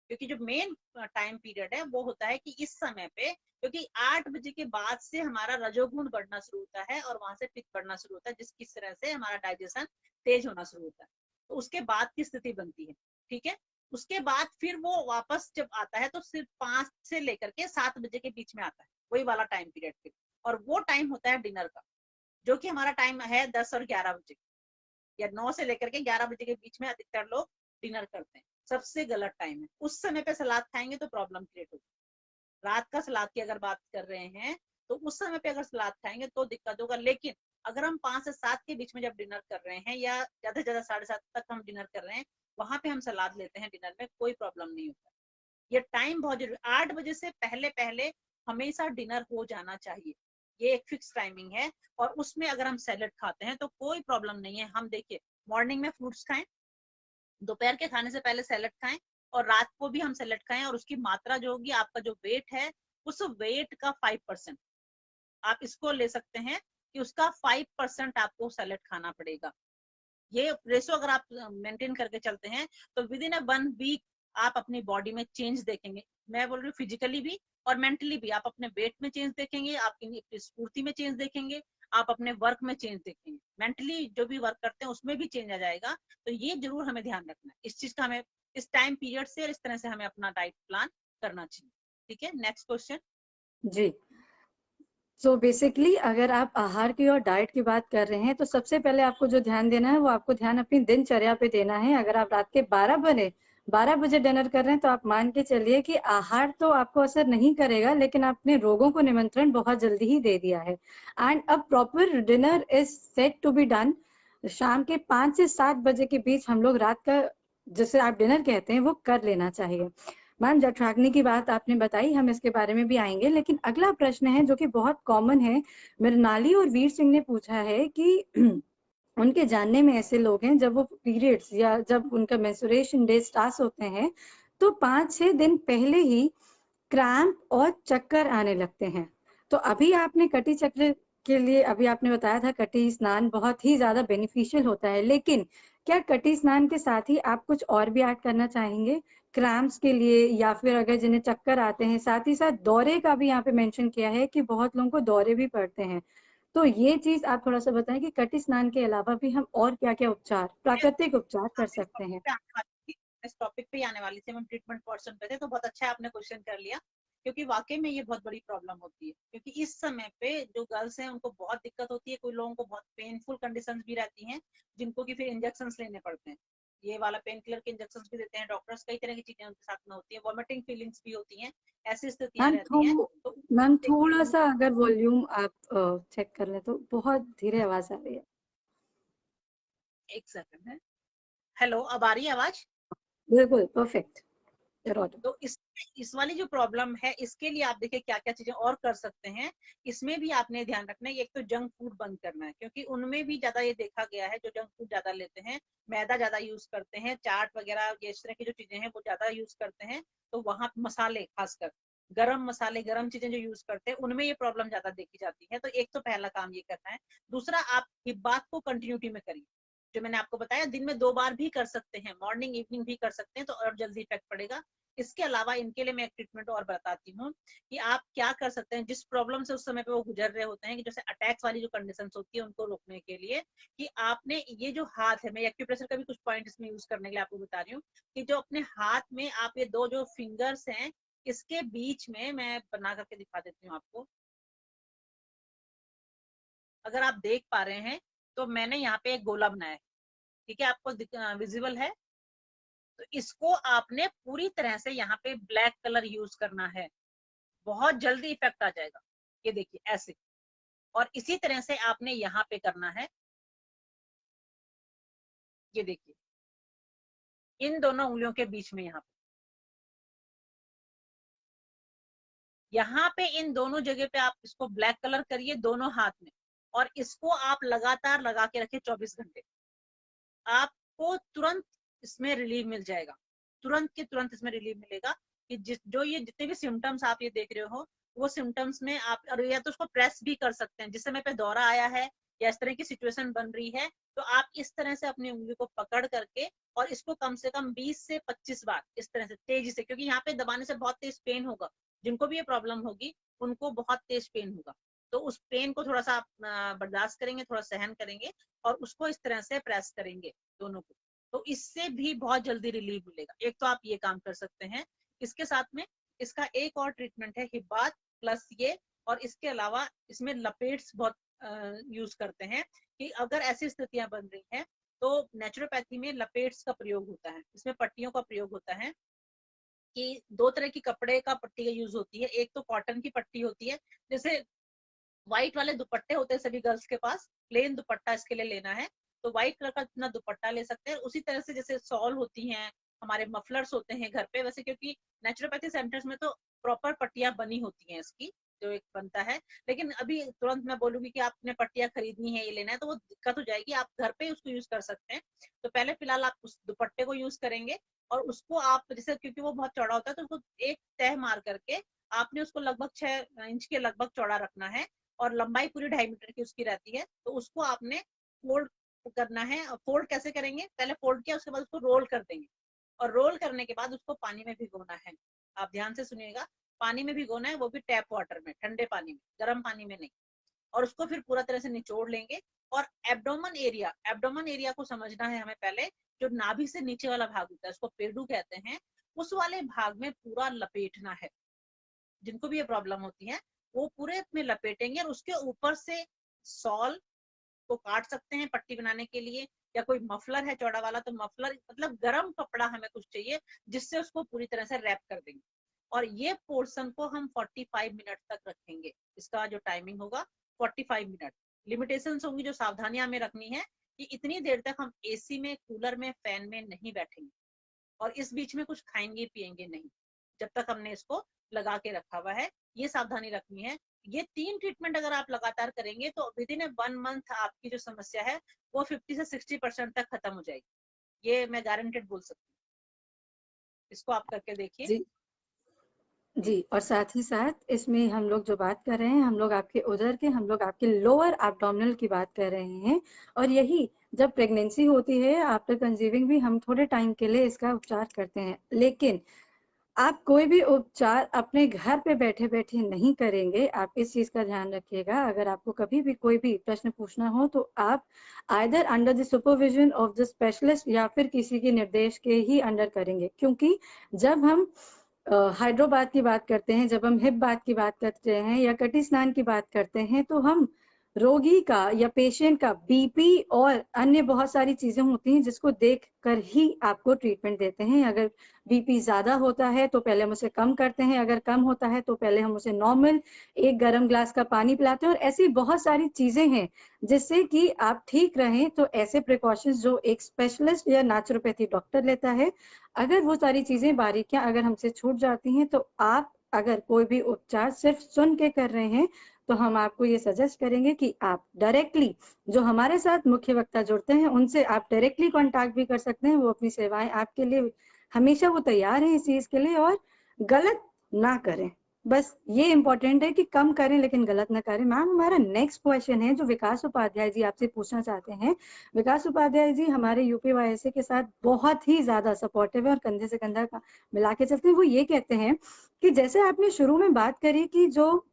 क्योंकि जो मेन टाइम पीरियड है वो होता है कि इस समय पे, क्योंकि 8 बजे के बाद से हमारा रजोगुण बढ़ना शुरू होता है और वहां से पित्त बढ़ना शुरू होता है, जिस किस तरह से हमारा डाइजेशन तेज होना शुरू होता है। तो उसके बाद की स्थिति बनती है। ठीक है, उसके बाद फिर वो वापस जब आता है तो सिर्फ 5 से लेकर के 7 बजे के बीच में आता है, वही वाला टाइम पीरियड फिर। और वो टाइम होता है डिनर का, जो कि हमारा टाइम है 10 और 11 बजे, या 9 से लेकर के 11 बजे के बीच में अधिकतर लोग डिनर करते हैं। सबसे गलत टाइम है, उस समय पे सलाद खाएंगे तो प्रॉब्लम क्रिएट होगी। रात का सलाद की अगर बात कर रहे हैं तो उस समय पे अगर सलाद खाएंगे तो दिक्कत होगा। लेकिन अगर हम 5 से 7 के बीच में जब डिनर कर रहे हैं, या ज्यादा से ज्यादा 7:30 तक हम डिनर कर रहे हैं, वहां पे हम सलाद लेते हैं डिनर में, कोई प्रॉब्लम नहीं होता। ये टाइम बहुत जरूरी, 8 बजे से पहले पहले हमेशा डिनर हो जाना चाहिए, ये एक फिक्स टाइमिंग है। और उसमें अगर हम सैलेड खाते हैं तो कोई प्रॉब्लम नहीं है। हम देखिए मॉर्निंग में फ्रूट्स खाएं, दोपहर के खाने से पहले सैलेड खाएं, और रात को भी हम सैलेड खाएं, और उसकी मात्रा जो होगी, आपका जो वेट है उस वेट का 5% आप इसको ले सकते हैं कि उसका 5% आपको सैलेड खाना पड़ेगा। ये रेशो अगर आप मेंटेन करके चलते हैं तो विद इन 1 वीक आप अपनी बॉडी में चेंज देखेंगे। मैं बोल रही हूँ फिजिकली भी और मेंटली भी, आप अपने वेट में चेंज देखेंगे, आपकी स्फूर्ति में चेंज देखेंगे, आप अपने वर्क में चेंज देखेंगे, मेंटली जो भी वर्क करते हैं उसमें भी चेंज आ जाएगा। तो ये जरूर हमें ध्यान रखना है इस चीज का, हमें इस टाइम पीरियड से इस तरह से हमें अपना डाइट प्लान करना चाहिए। ठीक है, नेक्स्ट क्वेश्चन। जी, सो बेसिकली अगर आप आहार की और डाइट की बात कर रहे हैं तो सबसे पहले आपको जो ध्यान देना है वो आपको ध्यान अपनी दिनचर्या पे देना है। अगर आप रात के 12 बजे डिनर कर रहे हैं तो आप मान के चलिए कि आहार तो आपको असर नहीं करेगा, लेकिन आपने रोगों को निमंत्रण बहुत जल्दी ही दे दिया है। And a proper dinner is set to be done शाम के 5 से 7 बजे के बीच। हम लोग रात का जिसे आप डिनर कहते हैं वो कर लेना चाहिए। मैम जठराग्नि की बात आपने बताई, हम इसके बारे में भी आएंगे, लेकिन अगला प्रश्न है जो कि बहुत कॉमन है, मृणाली और वीर सिंह ने पूछा है कि उनके जानने में ऐसे लोग हैं जब वो पीरियड्स या जब उनका मेंस्ट्रुएशन डे स्टार्ट होते हैं तो 5-6 दिन पहले ही क्रैम्प और चक्कर आने लगते हैं। तो अभी आपने कटी चक्र के लिए अभी आपने बताया था कटी स्नान बहुत ही ज्यादा बेनिफिशियल होता है, लेकिन क्या कटी स्नान के साथ ही आप कुछ और भी ऐड करना चाहेंगे क्रैम्प्स के लिए, या फिर अगर जिन्हें चक्कर आते हैं? साथ ही साथ दौरे का भी यहाँ पे मेंशन किया है कि बहुत लोगों को दौरे भी पड़ते हैं, तो ये चीज आप थोड़ा सा बताएं कि कटी स्नान के अलावा भी हम और क्या क्या उपचार, प्राकृतिक उपचार कर सकते हैं। इस टॉपिक पे आने वाली थी, हम ट्रीटमेंट पर्सन पे थे, तो बहुत अच्छा आपने क्वेश्चन कर लिया, क्योंकि वाकई में ये बहुत बड़ी प्रॉब्लम होती है। क्योंकि इस समय पे जो गर्ल्स हैं उनको बहुत दिक्कत होती है, कोई लोगों को बहुत पेनफुल कंडीशंस भी रहती हैं जिनको कि फिर इंजेक्शंस लेने पड़ते हैं। ये वाला पेन किलर के इंजेक्शंस भी देते हैं डॉक्टर्स, कई तरह की चीजें उनके साथ में होती है, वॉमिटिंग फीलिंग्स भी होती हैं, ऐसी स्थितियां रहती हैं। तो मैम थोड़ा सा अगर वॉल्यूम आप चेक कर ले तो बहुत धीरे आवाज आ रही है। एक सेकंड है, हेलो अब आ रही है आवाज? बिल्कुल परफेक्ट। तो इस वाली जो प्रॉब्लम है, इसके लिए आप देखिए क्या क्या चीजें और कर सकते हैं। इसमें भी आपने ध्यान रखना है, एक तो जंक फूड बंद करना है, क्योंकि उनमें भी ज्यादा ये देखा गया है, जो जंक फूड ज्यादा लेते हैं, मैदा ज्यादा यूज करते हैं, चाट वगैरह इस तरह की जो चीजें हैं वो ज्यादा यूज करते हैं, तो वहाँ मसाले, खासकर गरम मसाले, गरम चीजें जो यूज करते हैं, उनमें ये प्रॉब्लम ज्यादा देखी जाती है। तो एक तो पहला काम ये करना है। दूसरा, आप बात को कंटिन्यूटी में करिए, जो मैंने आपको बताया, दिन में 2 बार भी कर सकते हैं, मॉर्निंग इवनिंग भी कर सकते हैं, तो और जल्दी इफेक्ट पड़ेगा। इसके अलावा इनके लिए मैं एक ट्रीटमेंट और बताती हूँ कि आप क्या कर सकते हैं, जिस प्रॉब्लम से उस समय पे वो गुजर रहे होते हैं, कि जैसे अटैक्स वाली जो कंडीशंस होती है, उनको रोकने के लिए, कि आपने ये जो हाथ है, मैं एक्यूप्रेशर का भी कुछ पॉइंट इसमें यूज करने के लिए आपको बता रही हूँ, कि जो अपने हाथ में आप ये 2 जो फिंगर्स हैं, इसके बीच में मैं बना करके दिखा देती हूँ आपको। अगर आप देख पा रहे हैं तो मैंने यहाँ पे एक गोला बनाया है, ठीक है, आपको विजिबल है। तो इसको आपने पूरी तरह से यहाँ पे ब्लैक कलर यूज करना है, बहुत जल्दी इफेक्ट आ जाएगा। ये देखिए ऐसे, और इसी तरह से आपने यहाँ पे करना है। ये देखिए इन दोनों उंगलियों के बीच में, यहाँ पे इन दोनों जगह पे आप इसको ब्लैक कलर करिए दोनों हाथ में, और इसको आप लगातार लगा के रखिए 24 घंटे। आपको तुरंत इसमें रिलीफ मिल जाएगा, तुरंत के तुरंत इसमें रिलीफ मिलेगा। कि जो ये जितने भी सिम्टम्स आप ये देख रहे हो, वो सिम्टम्स में आप, और या तो उसको प्रेस भी कर सकते हैं, जिस समय पे दौरा आया है या इस तरह की सिचुएशन बन रही है, तो आप इस तरह से अपनी उंगली को पकड़ करके, और इसको कम से कम 20 से 25 बार इस तरह से तेजी से, क्योंकि यहाँ पे दबाने से बहुत तेज पेन होगा, जिनको भी ये प्रॉब्लम होगी उनको बहुत तेज पेन होगा, तो उस पेन को थोड़ा सा आप बर्दाश्त करेंगे, थोड़ा सहन करेंगे, और उसको इस तरह से प्रेस करेंगे दोनों को, तो इससे भी बहुत जल्दी रिलीफ मिलेगा। एक तो आप ये काम कर सकते हैं। इसके साथ में इसका एक और ट्रीटमेंट है, हिप बाथ प्लस ये, और इसके अलावा इसमें लपेट्स बहुत यूज करते हैं, कि अगर ऐसी स्थितियां बन रही हैं तो नेचुरोपैथी में लपेट्स का प्रयोग होता है, इसमें पट्टियों का प्रयोग होता है, कि 2 तरह की कपड़े का पट्टी का यूज होती है। एक तो कॉटन की पट्टी होती है, जैसे व्हाइट वाले दुपट्टे होते हैं सभी गर्ल्स के पास, प्लेन दुपट्टा इसके लिए लेना है, तो व्हाइट कलर का अपना दुपट्टा ले सकते हैं। उसी तरह से जैसे सॉल होती हैं, हमारे मफलर्स होते हैं घर पे, वैसे क्योंकि नेचुरोपैथी सेंटर्स में तो प्रॉपर पट्टियां बनी होती हैं इसकी, जो एक बनता है, लेकिन अभी तुरंत मैं बोलूंगी कि आपने पट्टियां खरीदनी है, ये लेना है, तो वो दिक्कत हो जाएगी, आप घर पे उसको यूज कर सकते हैं। तो पहले फिलहाल आप उस दुपट्टे को यूज करेंगे, और उसको आप जैसे, क्योंकि वो बहुत चौड़ा होता है, तो उसको एक तह मार करके आपने उसको लगभग 6 इंच के लगभग चौड़ा रखना है, और लंबाई पूरी 2.5 मीटर की उसकी रहती है, तो उसको आपने फोल्ड करना है। और फोल्ड कैसे करेंगे, पहले फोल्ड किया, उसके बाद उसको रोल कर देंगे, और रोल करने के बाद उसको पानी में भिगोना है। आप ध्यान से सुनिएगा, पानी में भिगोना है, वो भी टैप वाटर में, ठंडे पानी में, गर्म पानी में नहीं। और उसको फिर पूरा तरह से निचोड़ लेंगे, और एब्डोमन एरिया को समझना है हमें पहले, जो नाभि से नीचे वाला भाग होता है, उसको पेडू कहते हैं, उस वाले भाग में पूरा लपेटना है। जिनको भी ये प्रॉब्लम होती है वो पूरे में लपेटेंगे, और उसके ऊपर से सॉल को काट सकते हैं पट्टी बनाने के लिए, या कोई मफलर है चौड़ा वाला, तो मफलर मतलब गर्म कपड़ा हमें कुछ चाहिए, जिससे उसको पूरी तरह से रैप कर देंगे। और ये पोर्शन को हम 45 मिनट तक रखेंगे। इसका जो टाइमिंग होगा 45 मिनट। लिमिटेशंस होंगी जो सावधानियां हमें रखनी है, कि इतनी देर तक हम एसी में, कूलर में, फैन में नहीं बैठेंगे, और इस बीच में कुछ खाएंगे पिएंगे नहीं, जब तक हमने इसको लगा के रखा हुआ है। ये सावधानी रखनी है। ये 3 ट्रीटमेंट अगर आप लगातार करेंगे तो विद इन 1 मंथ आपकी जो समस्या है वो 50 से 60% तक खत्म हो जाएगी। ये मैं गारंटेड बोल सकती हूँ। इसको आप करके देखिए। जी जी, और साथ ही साथ इसमें हम लोग जो बात कर रहे हैं, हम लोग आपके उदर के, हम लोग आपके लोअर एब्डोमिनल की बात कर रहे हैं। और यही जब प्रेगनेंसी होती है, आफ्टर कंसीविंग भी हम थोड़े टाइम के लिए इसका उपचार करते हैं, लेकिन आप कोई भी उपचार अपने घर पे बैठे बैठे नहीं करेंगे। आप इस चीज का ध्यान रखिएगा। अगर आपको कभी भी कोई भी प्रश्न पूछना हो तो आप either under the supervision of the specialist या फिर किसी के निर्देश के ही अंडर करेंगे। क्योंकि जब हम हाइड्रोबाथ की बात करते हैं, जब हम हिप बाथ की बात करते हैं या कटी स्नान की बात करते हैं, तो हम रोगी का या पेशेंट का बीपी और अन्य बहुत सारी चीजें होती हैं जिसको देख कर ही आपको ट्रीटमेंट देते हैं। अगर बीपी ज्यादा होता है तो पहले हम उसे कम करते हैं, अगर कम होता है तो पहले हम उसे नॉर्मल एक गर्म ग्लास का पानी पिलाते हैं। और ऐसी बहुत सारी चीजें हैं जिससे कि आप ठीक रहें। तो ऐसे प्रिकॉशंस जो एक स्पेशलिस्ट या नेचुरोपैथी डॉक्टर लेता है, अगर वो सारी चीजें बारीकियां अगर हमसे छूट जाती हैं, तो आप अगर कोई भी उपचार सिर्फ सुन के कर रहे हैं तो हम आपको ये सजेस्ट करेंगे कि आप डायरेक्टली जो हमारे साथ मुख्य वक्ता जुड़ते हैं उनसे आप डायरेक्टली कांटेक्ट भी कर सकते हैं। वो अपनी सेवाएं आपके लिए हमेशा वो तैयार हैं इस चीज के लिए। और गलत ना करें, बस ये इंपॉर्टेंट है कि कम करें लेकिन गलत ना करें। मैम, हमारा नेक्स्ट क्वेश्चन है जो विकास उपाध्याय जी आपसे पूछना चाहते हैं। विकास उपाध्याय जी हमारे यूपीवाईएसए के साथ बहुत ही ज्यादा सपोर्टिव है और कंधे से कंधा मिला के चलते हैं। वो ये कहते हैं कि जैसे आपने शुरू में बात करी कि जो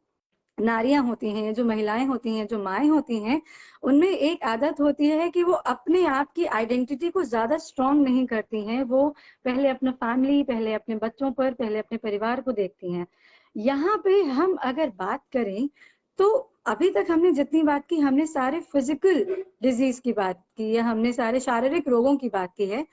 नारियां होती हैं, जो महिलाएं होती हैं, जो माएँ होती हैं, उनमें एक आदत होती है कि वो अपने आप की आइडेंटिटी को ज्यादा स्ट्रॉन्ग नहीं करती हैं। वो पहले अपना फैमिली, पहले अपने बच्चों पर, पहले अपने परिवार को देखती हैं। यहाँ पे हम अगर बात करें तो अभी तक हमने जितनी बात की, हमने सारे फिजिकल डिजीज की बात की है, हमने सारे शारीरिक रोगों की बात की है।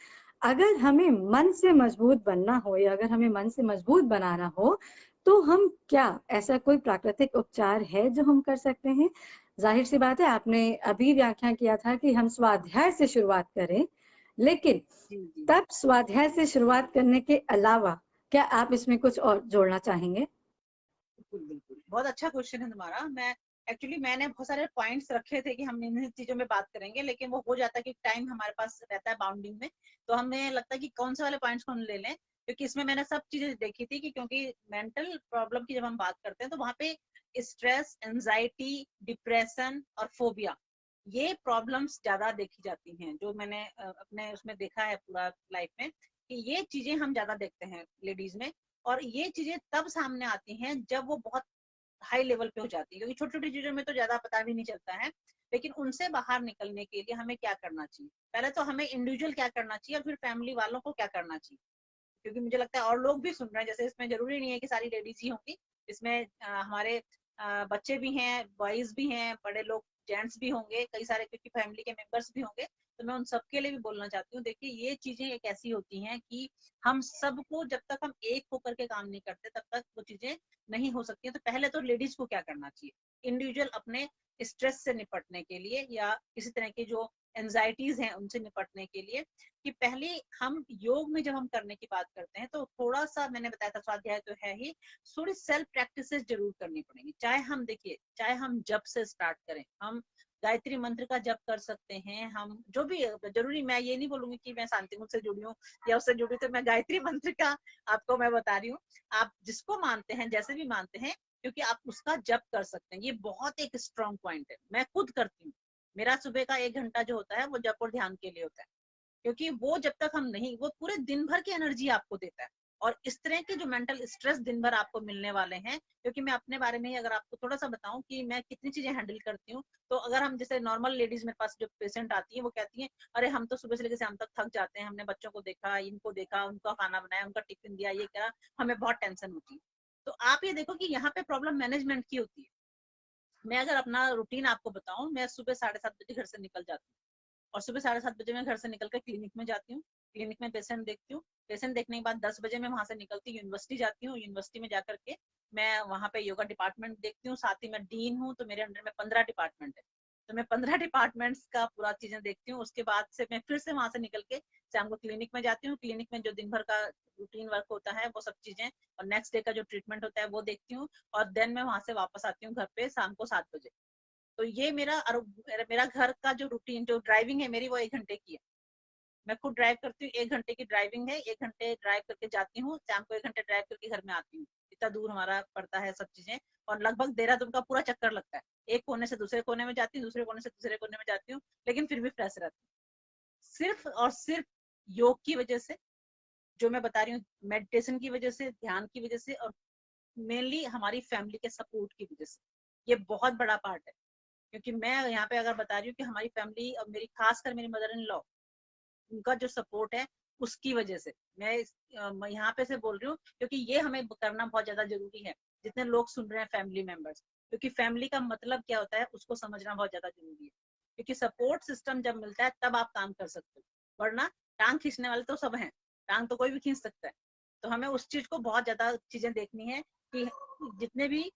अगर हमें मन से मजबूत बनना हो या अगर हमें मन से मजबूत बनाना हो तो हम क्या, ऐसा कोई प्राकृतिक उपचार है जो हम कर सकते हैं? जाहिर सी बात है, आपने अभी व्याख्या किया था कि हम स्वाध्याय से शुरुआत करें, लेकिन जी जी तब स्वाध्याय से शुरुआत करने के अलावा क्या आप इसमें कुछ और जोड़ना चाहेंगे? बिल्कुल बिल्कुल, बहुत अच्छा क्वेश्चन है तुम्हारा। मैंने बहुत सारे पॉइंट्स रखे थे कि हम इन चीजों में बात करेंगे, लेकिन वो हो जाता है कि टाइम हमारे पास रहता है बाउंडिंग में। तो हमें लगता है कि कौन से वाले पॉइंट्स को हम ले लें, क्योंकि इसमें मैंने सब चीजें देखी थी कि क्योंकि मेंटल प्रॉब्लम की जब हम बात करते हैं तो वहाँ पे स्ट्रेस, एंजाइटी, डिप्रेशन और फोबिया, ये प्रॉब्लम्स ज्यादा देखी जाती हैं। जो मैंने अपने उसमें देखा है पूरा लाइफ में, कि ये चीजें हम ज्यादा देखते हैं लेडीज में। और ये चीजें तब सामने आती हैं जब वो बहुत हाई लेवल पे हो जाती है, क्योंकि छोटी छोटी चीजों में तो ज्यादा पता भी नहीं चलता है। लेकिन उनसे बाहर निकलने के लिए हमें क्या करना चाहिए? पहले तो हमें इंडिविजुअल क्या करना चाहिए और फिर फैमिली वालों को क्या करना चाहिए, क्योंकि मुझे लगता है और लोग भी सुन रहे हैं। जैसे इसमें जरूरी नहीं है कि सारी लेडीज ही होंगी, इसमें हमारे बच्चे भी हैं, बॉयज भी हैं, बड़े लोग जेंट्स भी होंगे, कई सारे क्योंकि फैमिली के मेंबर्स भी होंगे। तो मैं उन सबके लिए भी बोलना चाहती हूँ, देखिए ये चीजें एक ऐसी होती हैं कि हम सबको, जब तक हम एक होकर के काम नहीं करते तब तक वो चीजें नहीं हो सकती है। तो पहले तो लेडीज को क्या करना चाहिए इंडिविजुअल अपने स्ट्रेस से निपटने के लिए या किसी तरह की जो एंजाइटीज हैं उनसे निपटने के लिए, कि पहले हम योग में जब हम करने की बात करते हैं तो थोड़ा सा मैंने बताया था स्वाध्याय तो है ही, थोड़ी सेल्फ प्रैक्टिसेस जरूर करनी पड़ेंगी। चाहे हम देखिए, चाहे हम जप से स्टार्ट करें, हम गायत्री मंत्र का जप कर सकते हैं, हम जो भी जरूरी, मैं ये नहीं बोलूंगी कि मैं शांति मुख से जुड़ी हूँ या उससे जुड़ी, तो मैं गायत्री मंत्र का आपको मैं बता रही हूँ। आप जिसको मानते हैं, जैसे भी मानते हैं, क्योंकि आप उसका जप कर सकते हैं। ये बहुत एक स्ट्रॉन्ग पॉइंट है, मैं खुद करती हूँ। मेरा सुबह का 1 घंटा जो होता है वो जप और ध्यान के लिए होता है, क्योंकि वो जब तक हम नहीं, वो पूरे दिन भर की एनर्जी आपको देता है। और इस तरह के जो मेंटल स्ट्रेस दिन भर आपको मिलने वाले हैं, क्योंकि मैं अपने बारे में ही अगर आपको थोड़ा सा बताऊं कि मैं कितनी चीजें हैंडल करती हूँ, तो अगर हम जैसे नॉर्मल लेडीज मेरे पास जो पेशेंट आती है वो कहती है, अरे हम तो सुबह से लेकर शाम तक थक जाते हैं, हमने बच्चों को देखा, इनको देखा, उनका खाना बनाया, उनका टिफिन दिया, ये करा, हमें बहुत टेंशन होती है। तो आप ये देखो कि यहाँ पे प्रॉब्लम मैनेजमेंट की होती है। मैं अगर अपना रूटीन आपको बताऊं, मैं सुबह 7:30 बजे घर से निकल जाती हूँ, और सुबह 7:30 बजे मैं घर से निकल कर क्लिनिक में जाती हूँ। क्लिनिक में पेशेंट देखती हूँ, पेशेंट देखने के बाद 10 बजे मैं वहां से निकलती हूँ, यूनिवर्सिटी जाती हूँ। यूनिवर्सिटी में जाकर के मैं वहां पे योगा डिपार्टमेंट देखती हूँ, साथ ही मैं डीन हूँ, तो मेरे अंडर में 15 डिपार्टमेंट है। तो मैं 15 डिपार्टमेंट्स का पूरा चीजें देखती हूँ। उसके बाद से मैं फिर से वहां से निकल के शाम को क्लिनिक में जाती हूँ। क्लिनिक में जो दिन भर का रूटीन वर्क होता है वो सब चीजें, और नेक्स्ट डे का जो ट्रीटमेंट होता है वो देखती हूँ। और देन मैं वहां से वापस आती हूँ घर पे शाम को 7 बजे। तो ये मेरा घर का जो रूटीन, जो ड्राइविंग है मेरी, वो 1 घंटे की है। मैं खुद ड्राइव करती हूँ, 1 घंटे की ड्राइविंग है, 1 घंटे ड्राइव करके जाती हूँ, शाम को 1 घंटे ड्राइव करके घर में आती हूँ। इतना दूर हमारा पड़ता है सब चीजें। और लगभग देहरादून का पूरा चक्कर लगता है, एक कोने से दूसरे कोने में जाती हूँ, दूसरे कोने से दूसरे कोने में जाती हूँ, लेकिन फिर भी फ्रेश रहती हूँ। सिर्फ और सिर्फ योग की वजह से, जो मैं बता रही हूँ, मेडिटेशन की वजह से, ध्यान की वजह से, और मेनली हमारी फैमिली के सपोर्ट की वजह से। ये बहुत बड़ा पार्ट है, क्योंकि मैं यहाँ पे अगर बता रही हूँ कि हमारी फैमिली और मेरी, खासकर मेरी मदर इन लॉ, उनका जो सपोर्ट है उसकी वजह से मैं यहाँ पे से बोल रही हूँ, क्योंकि ये हमें करना बहुत ज्यादा जरूरी है। जितने लोग सुन रहे हैं फैमिली मेंबर्स, क्योंकि फैमिली का मतलब क्या होता है उसको समझना बहुत ज्यादा जरूरी है, क्योंकि सपोर्ट सिस्टम जब मिलता है तब आप काम कर सकते हो, वरना टांग खींचने वाले तो सब हैं, टांग तो कोई भी खींच सकता है। तो हमें उस चीज को बहुत ज्यादा चीजें देखनी है कि जितने भी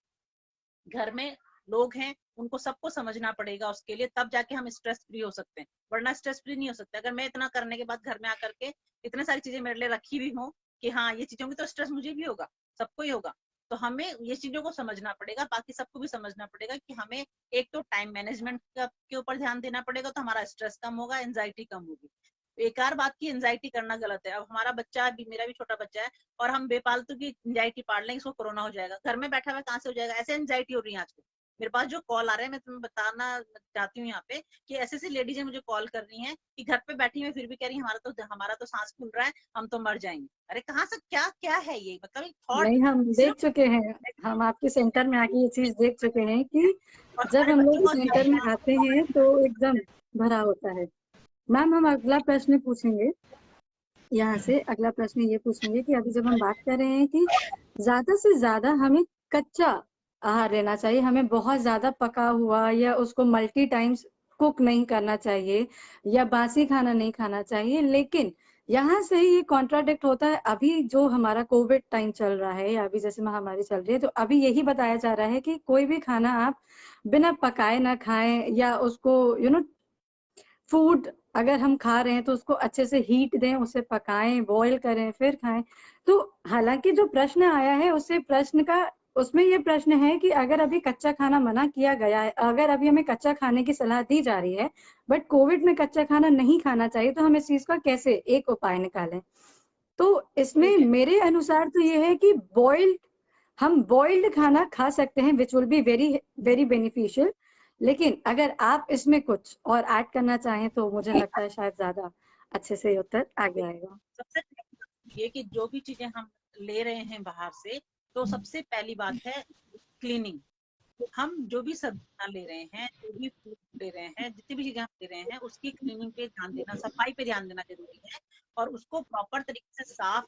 घर में लोग हैं उनको सबको समझना पड़ेगा उसके लिए, तब जाके हम स्ट्रेस फ्री हो सकते हैं, वरना स्ट्रेस फ्री नहीं हो सकते। अगर मैं इतना करने के बाद घर में आकर के इतने सारी चीजें मेरे लिए रखी भी हो कि हाँ ये चीजों की तो स्ट्रेस मुझे भी होगा, सबको ही होगा, तो हमें ये चीजों को समझना पड़ेगा, बाकी सबको भी समझना पड़ेगा कि हमें एक तो टाइम मैनेजमेंट के ऊपर ध्यान देना पड़ेगा, तो हमारा स्ट्रेस कम होगा, एंजाइटी कम होगी। बेकार बात की एंजाइटी करना गलत है। अब हमारा बच्चा भी, मेरा भी छोटा बच्चा है, और हम बेफालतू की एंजाइटी पाड़ लेंगे इसको कोरोना हो जाएगा, घर में बैठा हुआ कहाँ से हो जाएगा, ऐसे एंजाइटी हो रही है आजकल। मेरे पास जो कॉल आ रहे हैं, मैं तुम्हें बताना चाहती हूँ यहाँ पे कि ऐसी ऐसी लेडीज मुझे कॉल कर रही हैं कि घर पे बैठी हुई फिर भी कह रही है हमारा तो सांस फूल रहा है, हम तो मर जाएंगे। अरे कहाँ से क्या क्या है ये, मतलब थॉट नहीं, हम देख सिर्फ, चुके हैं, हम आपके सेंटर में आके ये चीज देख चुके हैं कि और जब हमारे हम बच्चों लोग को सेंटर में आते हैं तो एकदम भरा होता है। मैम, हम अगला प्रश्न पूछेंगे, यहाँ से अगला प्रश्न ये पूछेंगे कि अभी जब हम बात कर रहे हैं कि ज्यादा से ज्यादा हमें कच्चा आहार लेना चाहिए, हमें बहुत ज्यादा पका हुआ या उसको मल्टी टाइम्स कुक नहीं करना चाहिए या बासी खाना नहीं खाना चाहिए, लेकिन यहाँ से ही ये कॉन्ट्राडिक्ट होता है। अभी जो हमारा कोविड टाइम चल रहा है या अभी जैसे महामारी चल रही है, तो अभी यही बताया जा रहा है कि कोई भी खाना आप बिना पकाए ना खाएं, या उसको फूड अगर हम खा रहे हैं तो उसको अच्छे से हीट दें, उसे पकाएं, बॉईल करें, फिर खाएं। तो हालांकि जो प्रश्न आया है उसमें ये प्रश्न है कि अगर अभी कच्चा खाना मना किया गया है, अगर अभी हमें कच्चा खाने की सलाह दी जा रही है, बट कोविड में कच्चा खाना नहीं खाना चाहिए, तो हम इस चीज का कैसे एक उपाय निकालें? तो इसमें ठीक है। मेरे अनुसार तो ये है कि हम बॉइल्ड खाना खा सकते हैं, which will be very very beneficial. लेकिन अगर आप इसमें कुछ और ऐड करना चाहें तो मुझे लगता है शायद ज्यादा अच्छे से उत्तर आगे आएगा। सबसे पहली बात ये कि जो भी चीजें हम ले रहे हैं बाहर से, तो सबसे पहली बात है क्लीनिंग। हम जो भी सब्जियां ले रहे हैं, जो भी फ्रूट ले रहे हैं, जितनी भी चीजें हम ले रहे हैं, उसकी क्लीनिंग पे ध्यान देना, सफाई पे ध्यान देना जरूरी है, और उसको प्रॉपर तरीके से साफ।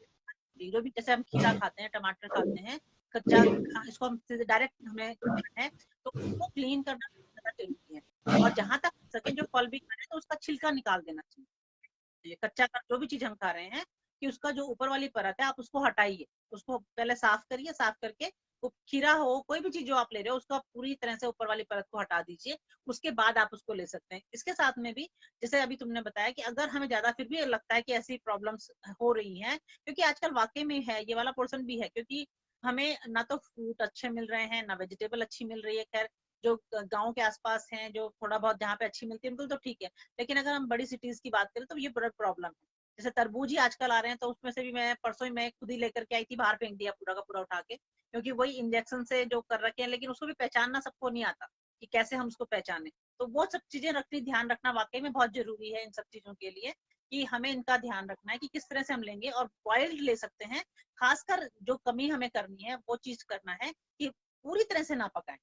जो भी जैसे हम खीरा खाते हैं, टमाटर खाते हैं, कच्चा इसको हम डायरेक्ट हमें खाना है, तो उसको क्लीन करना ज्यादा जरूरी है। और जहां तक हो सके जो फल भी खा रहे हैं तो उसका छिलका निकाल देना चाहिए। कच्चा का जो भी चीज हम खा रहे हैं, कि उसका जो ऊपर वाली परत है आप उसको हटाइए, उसको पहले साफ करिए, साफ करके वो खीरा हो कोई भी चीज जो आप ले रहे हो उसको आप पूरी तरह से ऊपर वाली परत को हटा दीजिए, उसके बाद आप उसको ले सकते हैं। इसके साथ में भी जैसे अभी तुमने बताया कि अगर हमें ज्यादा फिर भी लगता है कि ऐसी प्रॉब्लम्स हो रही हैं, क्योंकि आजकल वाकई में है, ये वाला पोर्शन भी है, क्योंकि हमें ना तो फ्रूट अच्छे मिल रहे हैं, ना वेजिटेबल अच्छी मिल रही है। खैर जो गाँव के आसपास हैं, जो थोड़ा बहुत जहाँ पे अच्छी मिलती है उनको तो ठीक है, लेकिन अगर हम बड़ी सिटीज की बात करें तो ये बड़ा प्रॉब्लम है। जैसे तरबूज ही आजकल आ रहे हैं, तो उसमें से भी मैं परसों ही मैं खुद ही लेकर के आई थी, बाहर फेंक दिया पूरा का पूरा उठा के, क्योंकि वही इंजेक्शन से जो कर रखे हैं, लेकिन उसको भी पहचानना सबको नहीं आता कि कैसे हम उसको पहचाने। तो वो सब चीजें रखनी, ध्यान रखना वाकई में बहुत जरूरी है इन सब चीजों के लिए, कि हमें इनका ध्यान रखना है कि किस तरह से हम लेंगे। और बॉइल्ड ले सकते हैं, खासकर जो कमी हमें करनी है वो चीज करना है कि पूरी तरह से ना पकाएं,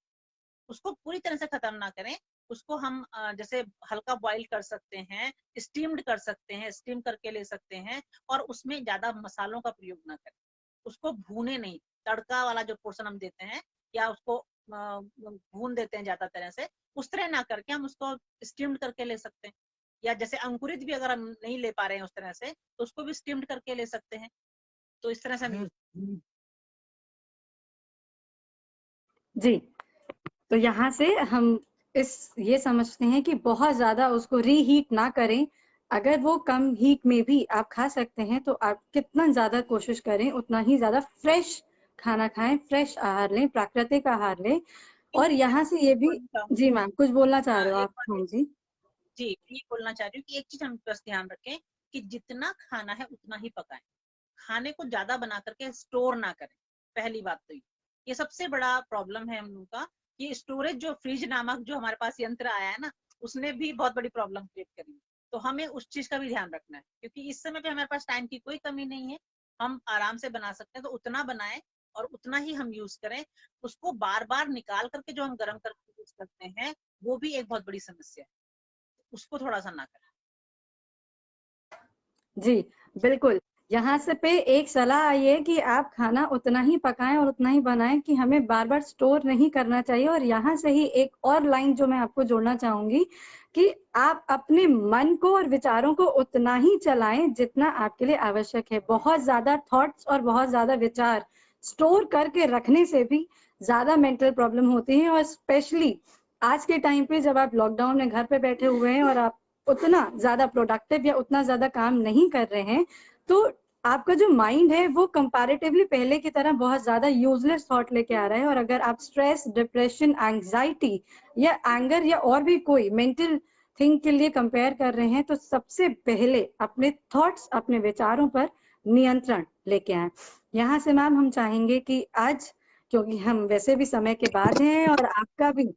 उसको पूरी तरह से खत्म ना करें। उसको हम जैसे हल्का बॉईल कर सकते हैं, स्टीम्ड कर सकते हैं, स्टीम करके ले सकते हैं, और उसमें ज्यादा मसालों का प्रयोग ना करें, उसको भूने नहीं। तड़का वाला जो पोर्शन हम देते हैं या उसको भून देते हैं ज्यादा तरह से, उस तरह ना करके हम उसको स्टीम्ड करके ले सकते हैं। या जैसे अंकुरित भी अगर हम नहीं ले पा रहे हैं उस तरह से, तो उसको भी स्टीम्ड करके ले सकते हैं। तो इस तरह से हम जी, तो यहाँ से हम ये समझते हैं कि बहुत ज्यादा उसको रीहीट ना करें। अगर वो कम हीट में भी आप खा सकते हैं तो आप कितना ज्यादा कोशिश करें उतना ही ज्यादा फ्रेश खाना खाएं, फ्रेश आहार लें, प्राकृतिक आहार लें। और यहाँ से ये भी, जी मैम कुछ बोलना चाह रहे हो एक आप? हाँ जी जी ये बोलना चाह रही हूँ कि एक चीज हम बस ध्यान रखें कि जितना खाना है उतना ही पकाएं, खाने को ज्यादा बना करके स्टोर ना करें। पहली बात तो ये सबसे बड़ा प्रॉब्लम है हम लोगों का, कि स्टोरेज जो फ्रिज नामक जो हमारे पास यंत्र आया है ना, उसने भी बहुत बड़ी प्रॉब्लम क्रिएट करी है। तो हमें उस चीज का भी ध्यान रखना है, क्योंकि इस समय पे हमारे पास टाइम की कोई कमी नहीं है, हम आराम से बना सकते हैं, तो उतना बनाएं और उतना ही हम यूज करें। उसको बार बार निकाल करके जो हम गर्म करके यूज करते हैं, वो भी एक बहुत बड़ी समस्या है, उसको थोड़ा सा ना करें। जी बिल्कुल। यहाँ से पे एक सलाह आई है कि आप खाना उतना ही पकाएं और उतना ही बनाएं कि हमें बार बार स्टोर नहीं करना चाहिए। और यहाँ से ही एक और लाइन जो मैं आपको जोड़ना चाहूंगी कि आप अपने मन को और विचारों को उतना ही चलाएं जितना आपके लिए आवश्यक है। बहुत ज्यादा थॉट्स और बहुत ज्यादा विचार स्टोर करके रखने से भी ज्यादा मेंटल प्रॉब्लम होती है। और स्पेशली आज के टाइम पे जब आप लॉकडाउन में घर पे बैठे हुए हैं और आप उतना ज्यादा प्रोडक्टिव या उतना ज्यादा काम नहीं कर रहे हैं, तो आपका जो माइंड है वो कंपैरेटिवली पहले की तरह बहुत ज्यादा यूजलेस थॉट लेके आ रहा है। और अगर आप स्ट्रेस, डिप्रेशन, एंजाइटी या एंगर या और भी कोई मेंटल थिंग के लिए कंपेयर कर रहे हैं, तो सबसे पहले अपने थॉट्स, अपने विचारों पर नियंत्रण लेके आए। यहाँ से मैम हम चाहेंगे कि आज, क्योंकि हम वैसे भी समय के बाद हैं और आपका भी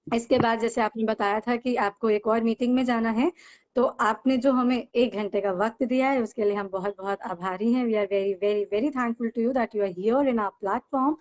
इसके बाद जैसे आपने बताया था कि आपको एक और मीटिंग में जाना है, तो आपने जो हमें 1 घंटे का वक्त दिया है उसके लिए हम बहुत बहुत आभारी हैं। We are very very very thankful to you that you are here in our platform.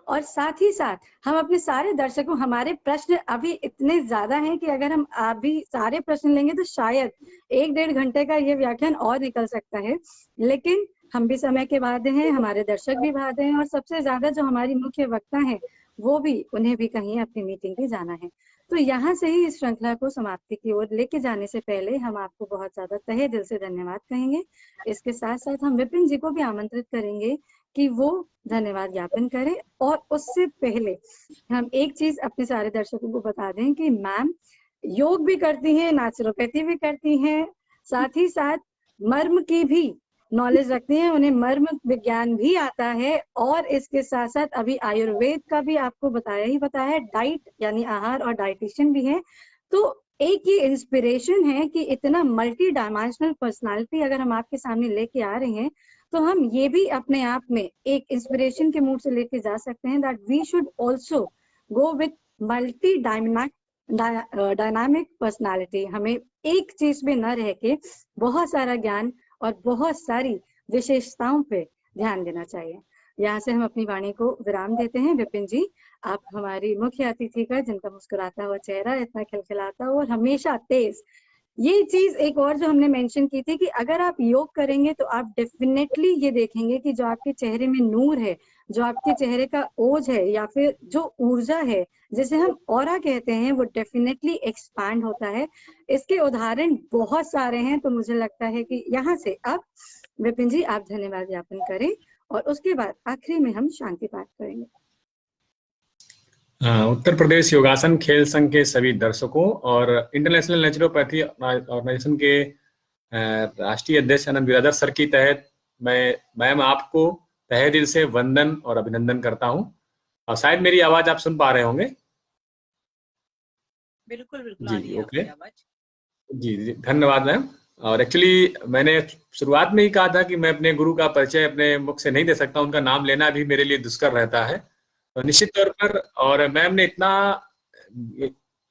और साथ ही साथ हम अपने सारे दर्शकों, हमारे प्रश्न अभी इतने ज्यादा हैं कि अगर हम अभी सारे प्रश्न लेंगे तो शायद 1-1.5 घंटे का ये व्याख्यान और निकल सकता है। लेकिन हम भी समय के बाद हैं, हमारे दर्शक भी बाद हैं, और सबसे ज्यादा जो हमारी मुख्य वक्ता हैं वो भी, उन्हें भी कहीं अपनी मीटिंग पे जाना है। तो यहाँ से ही इस श्रृंखला को समाप्ति की ओर लेके जाने से पहले हम आपको बहुत ज्यादा तहे दिल से धन्यवाद कहेंगे। इसके साथ साथ हम विपिन जी को भी आमंत्रित करेंगे कि वो धन्यवाद ज्ञापन करें। और उससे पहले हम एक चीज अपने सारे दर्शकों को बता दें कि मैम योग भी करती हैं, नेचुरोपैथी भी करती हैं, साथ ही साथ मर्म की भी नॉलेज रखती हैं, उन्हें मर्म विज्ञान भी आता है। और इसके साथ साथ अभी आयुर्वेद का भी आपको बताया है, डाइट यानी आहार और डाइटिशियन भी है। तो एक ये इंस्पिरेशन है कि इतना मल्टी डायमेंशनल पर्सनालिटी अगर हम आपके सामने लेके आ रहे हैं, तो हम ये भी अपने आप में एक इंस्पिरेशन के मूड से लेके जा सकते हैं that we should also go with multi dynamic personality. हमें एक चीज में न रह के बहुत सारा ज्ञान और बहुत सारी विशेषताओं पे ध्यान देना चाहिए। यहाँ से हम अपनी वाणी को विराम देते हैं। विपिन जी, आप हमारी मुख्य अतिथि का, जिनका मुस्कुराता हुआ चेहरा इतना खिलखिलाता हो और हमेशा तेज, ये चीज एक और जो हमने मेंशन की थी कि अगर आप योग करेंगे तो आप डेफिनेटली ये देखेंगे कि जो आपके चेहरे में नूर है, जो आपके चेहरे का ओज है या फिर जो ऊर्जा है जिसे हम ऑरा कहते हैं, वो डेफिनेटली एक्सपैंड होता है। इसके उदाहरण बहुत सारे हैं। तो मुझे लगता है कि यहाँ से अब विपिन जी आप धन्यवाद ज्ञापन करें और उसके बाद आखिरी में हम शांति पाठ करेंगे। उत्तर प्रदेश योगासन खेल संघ के सभी दर्शकों और इंटरनेशनल नेचुरोपैथी ऑर्गेनाइजेशन के राष्ट्रीय अध्यक्ष आनंद बिरादर सर की तहत मैं आपको तहे दिल से वंदन और अभिनंदन करता हूं। और शायद मेरी आवाज आप सुन पा रहे होंगे। बिल्कुल बिल्कुल जी, आ रही है ओके। आपकी आवाज। जी धन्यवाद मैम। और एक्चुअली मैंने शुरुआत में ही कहा था कि मैं अपने गुरु का परिचय अपने मुख से नहीं दे सकता, उनका नाम लेना भी मेरे लिए दुष्कर रहता है। तो निश्चित तौर पर, और मैम ने इतना,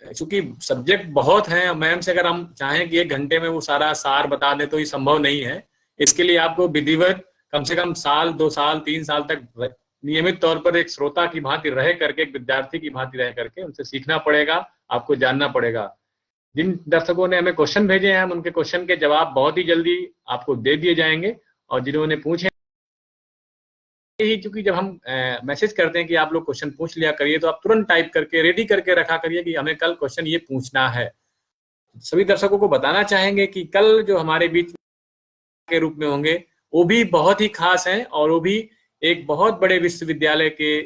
चूंकि सब्जेक्ट बहुत है, मैम से अगर हम चाहें कि 1 घंटे में वो सारा सार बता दें तो ये संभव नहीं है। इसके लिए आपको विधिवत कम से कम साल, 2 साल, 3 साल तक नियमित तौर पर एक श्रोता की भांति रह करके, एक विद्यार्थी की भांति रह करके उनसे सीखना पड़ेगा, आपको जानना पड़ेगा। जिन दर्शकों ने हमें क्वेश्चन भेजे हैं, हम उनके क्वेश्चन के जवाब बहुत ही जल्दी आपको दे दिए जाएंगे। और जिन्होंने पूछे ही, क्योंकि जब हम मैसेज करते हैं कि आप लोग क्वेश्चन पूछ लिया करिए, तो आप तुरंत टाइप करके रेडी करके रखा करिए कि हमें कल क्वेश्चन ये पूछना है। सभी दर्शकों को बताना चाहेंगे कि कल जो हमारे बीच के रूप में होंगे वो भी बहुत ही खास हैं, और वो भी एक बहुत बड़े विश्वविद्यालय के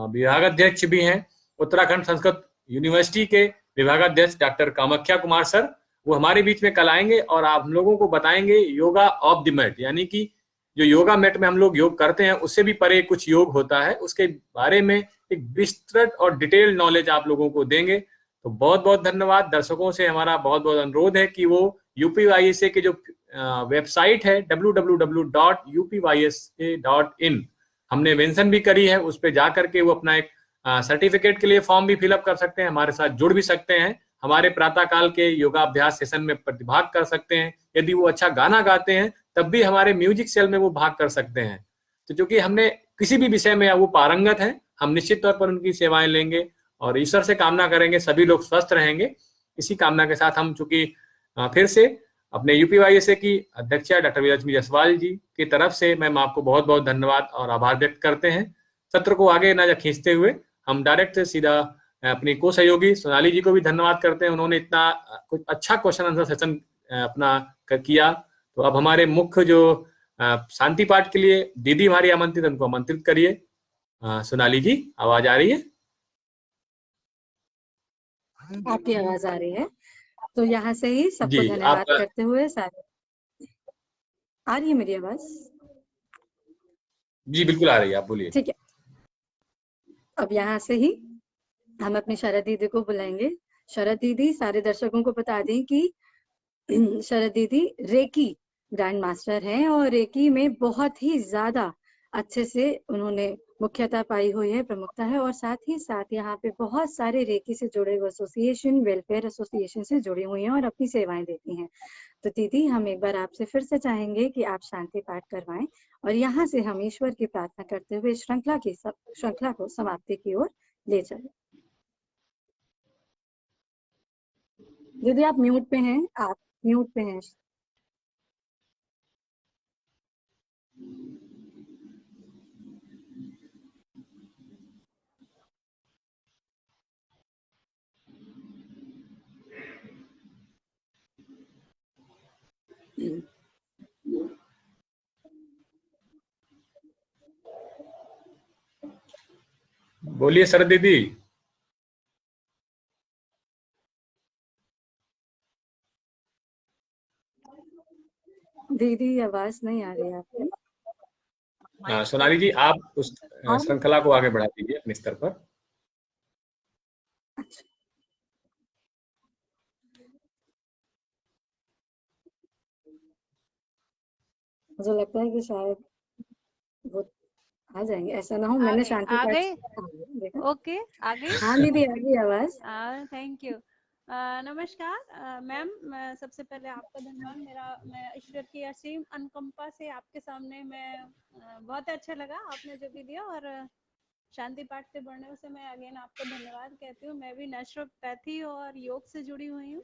विभागाध्यक्ष भी हैं। उत्तराखंड संस्कृत यूनिवर्सिटी के विभागाध्यक्ष डॉक्टर कामाख्या कुमार सर, वो हमारे बीच में कल आएंगे और आप लोगों को बताएंगे योगा ऑफ द मैट, यानी कि जो योगा मैट में हम लोग योग करते हैं उससे भी परे कुछ योग होता है, उसके बारे में एक विस्तृत और डिटेल नॉलेज आप लोगों को देंगे। तो बहुत बहुत धन्यवाद। दर्शकों से हमारा बहुत बहुत अनुरोध है कि वो UPYSA के जो वेबसाइट है www.upysa.in, हमने मेंशन भी करी है, उस पर जाकर के वो अपना एक सर्टिफिकेट के लिए फॉर्म भी फिलअप कर सकते हैं, हमारे साथ जुड़ भी सकते हैं, हमारे प्रातःकाल के योगाभ्यास सेशन में प्रतिभाग कर सकते हैं। यदि वो अच्छा गाना गाते हैं तब भी हमारे म्यूजिक सेल में वो भाग कर सकते हैं। तो चूंकि हमने किसी भी विषय में वो पारंगत हैं, हम निश्चित तौर पर उनकी सेवाएं लेंगे और ईश्वर से कामना करेंगे सभी लोग स्वस्थ रहेंगे। इसी कामना के साथ हम चूंकि फिर से अपने यूपीवाईएसए की अध्यक्षा डॉक्टर विजयलक्ष्मी जायसवाल जी की तरफ से मैम आपको बहुत बहुत धन्यवाद और आभार व्यक्त करते हैं। सत्र को आगे न खींचते हुए हम डायरेक्ट सीधा अपनी को सहयोगी सोनाली जी को भी धन्यवाद करते हैं, उन्होंने इतना कुछ अच्छा क्वेश्चन आंसर सेशन अपना किया। तो अब हमारे मुख्य जो शांति पाठ के लिए दीदी हमारी आमंत्रित, उनको आमंत्रित करिए। सोनाली जी, आवाज आ रही है? आपकी आवाज आ रही है, तो यहाँ से ही सबको जी, धन्यवाद करते हुए सारे। आ रही है मेरी आवाज? जी बिल्कुल आ रही है, आप बोलिए। ठीक है, अब यहाँ से ही हम अपनी शरद दीदी को बुलाएंगे। शरद दीदी सारे दर्शकों को बता दें कि शरद दीदी रेकी ग्रैंड मास्टर हैं और रेकी में बहुत ही ज्यादा अच्छे से उन्होंने मुख्यता पाई हुई है, प्रमुखता है, और साथ ही साथ यहाँ पे बहुत सारे रेकी से जुड़े हुए एसोसिएशन, वेलफेयर एसोसिएशन से जुड़ी हुई हैं और अपनी सेवाएं देती हैं। तो दीदी, हम एक बार आपसे फिर से चाहेंगे कि आप शांति पाठ करवाएं और यहाँ से हम ईश्वर की प्रार्थना करते हुए श्रृंखला को समाप्ति की ओर ले चलें। दीदी आप म्यूट पे हैं, आप म्यूट पे हैं। बोलिए शरद दीदी। दीदी आवाज नहीं आ रही है आपकी। सोनाली जी, आप उस श्रृंखला को आगे बढ़ा दीजिए अपने स्तर पर। अच्छा, मुझे लगता है कि शायद वो आ जाएंगे, ऐसा ना हो मैंने शांति आ गए? पाठ। ओके, आ गई? हाँ दीदी आ गई आवाज। Thank you. नमस्कार मैम, सबसे पहले आपका धन्यवाद। मैं ईश्वर की असीम अनुकंपा से आपके सामने मैं बहुत अच्छा लगा आपने जो भी दिया, और शांति पाठ से बढ़ने से मैं अगेन आपको धन्यवाद कहती हूँ। मैं भी नेचुरोपैथी और योग से जुड़ी हुई हूँ,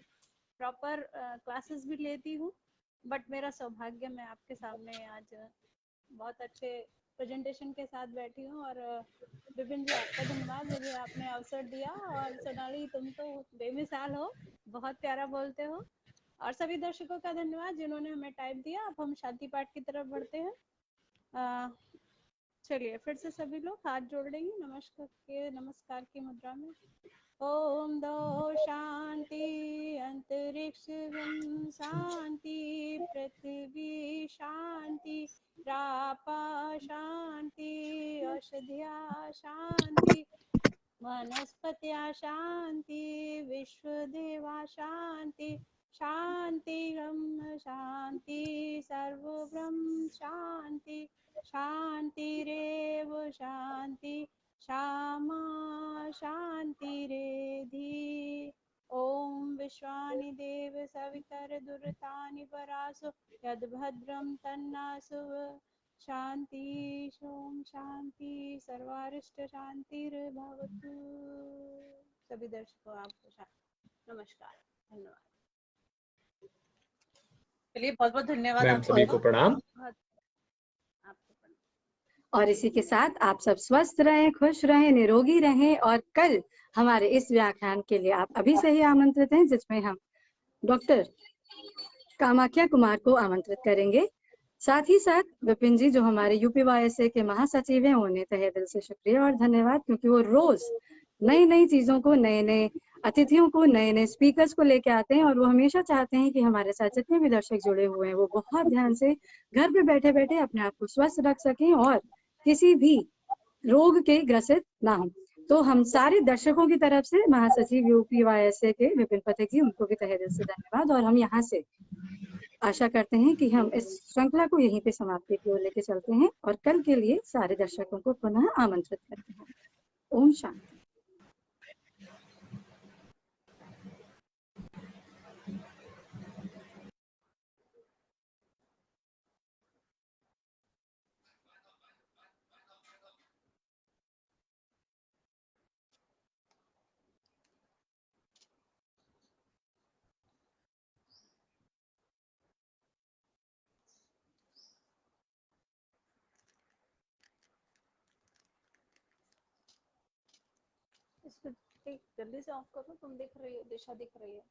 प्रॉपर क्लासेस भी लेती हूँ, बट मेरा सौभाग्य मैं आपके सामने आज बहुत अच्छे प्रेजेंटेशन के साथ बैठी हूँ। और विपिन जी, आपका धन्यवाद, मुझे आपने अवसर दिया। और सोनाली, तुम तो बेमिसाल हो, बहुत प्यारा बोलते हो। और सभी दर्शकों का धन्यवाद जिन्होंने हमें टाइम दिया। अब हम शांति पाठ की तरफ बढ़ते हैं। चलिए फिर से सभी लोग हाथ जोड़ लेंगे नमस्कार की मुद्रा में। ओम दो शांति, अंतरिक्ष शांति, पृथ्वी शांति, रापा शांति, औषधिया शांति, वनस्पत्या शांति, विश्वदेवा शांति, शांतिरम शांति, सर्वब्रह्म शांति, शांतिरेव शांति, क्षमा शांतिरेधि। ओम विश्वानि देव सवितर दुर्तानि परासो यद्भद्रं तन्नासु शांति ओम शांति, सर्वारिष्ट शांतिर्भवतु। सभी दर्शकों आपको नमस्कार, धन्यवाद। चलिए, बहुत बहुत धन्यवाद मैम आपको। सभी को प्रणाम। आपको प्रणाम। और इसी के साथ आप सब स्वस्थ रहें, खुश रहें, निरोगी रहें। और कल हमारे इस व्याख्यान के लिए आप अभी से ही आमंत्रित हैं, जिसमें हम डॉक्टर कामाख्या कुमार को आमंत्रित करेंगे। साथ ही साथ विपिन जी, जो हमारे यूपीवाईएसए के महासचिव हैं, उन्हें तहे दिल से शुक्रिया और धन्यवाद, क्योंकि वो रोज नई नई चीजों को, नए नए अतिथियों को, नए नए स्पीकर्स को लेके आते हैं। और वो हमेशा चाहते हैं कि हमारे साथ जितने भी दर्शक जुड़े हुए हैं, वो बहुत ध्यान से घर पे बैठे बैठे अपने आप को स्वस्थ रख सकें और किसी भी रोग के ग्रसित ना हो। तो हम सारे दर्शकों की तरफ से महासचिव यूपीवाईएसए के विपिन पथिक जी, उनको भी तहे दिल से धन्यवाद। और हम यहाँ से आशा करते हैं कि हम इस श्रृंखला को यहीं पे समाप्ति की ओर लेके चलते हैं और कल के लिए सारे दर्शकों को पुनः आमंत्रित करते हैं। ओम शांति। इसको जल्दी से ऑफ करो, तुम दिख रही हो, दिशा दिख रही है।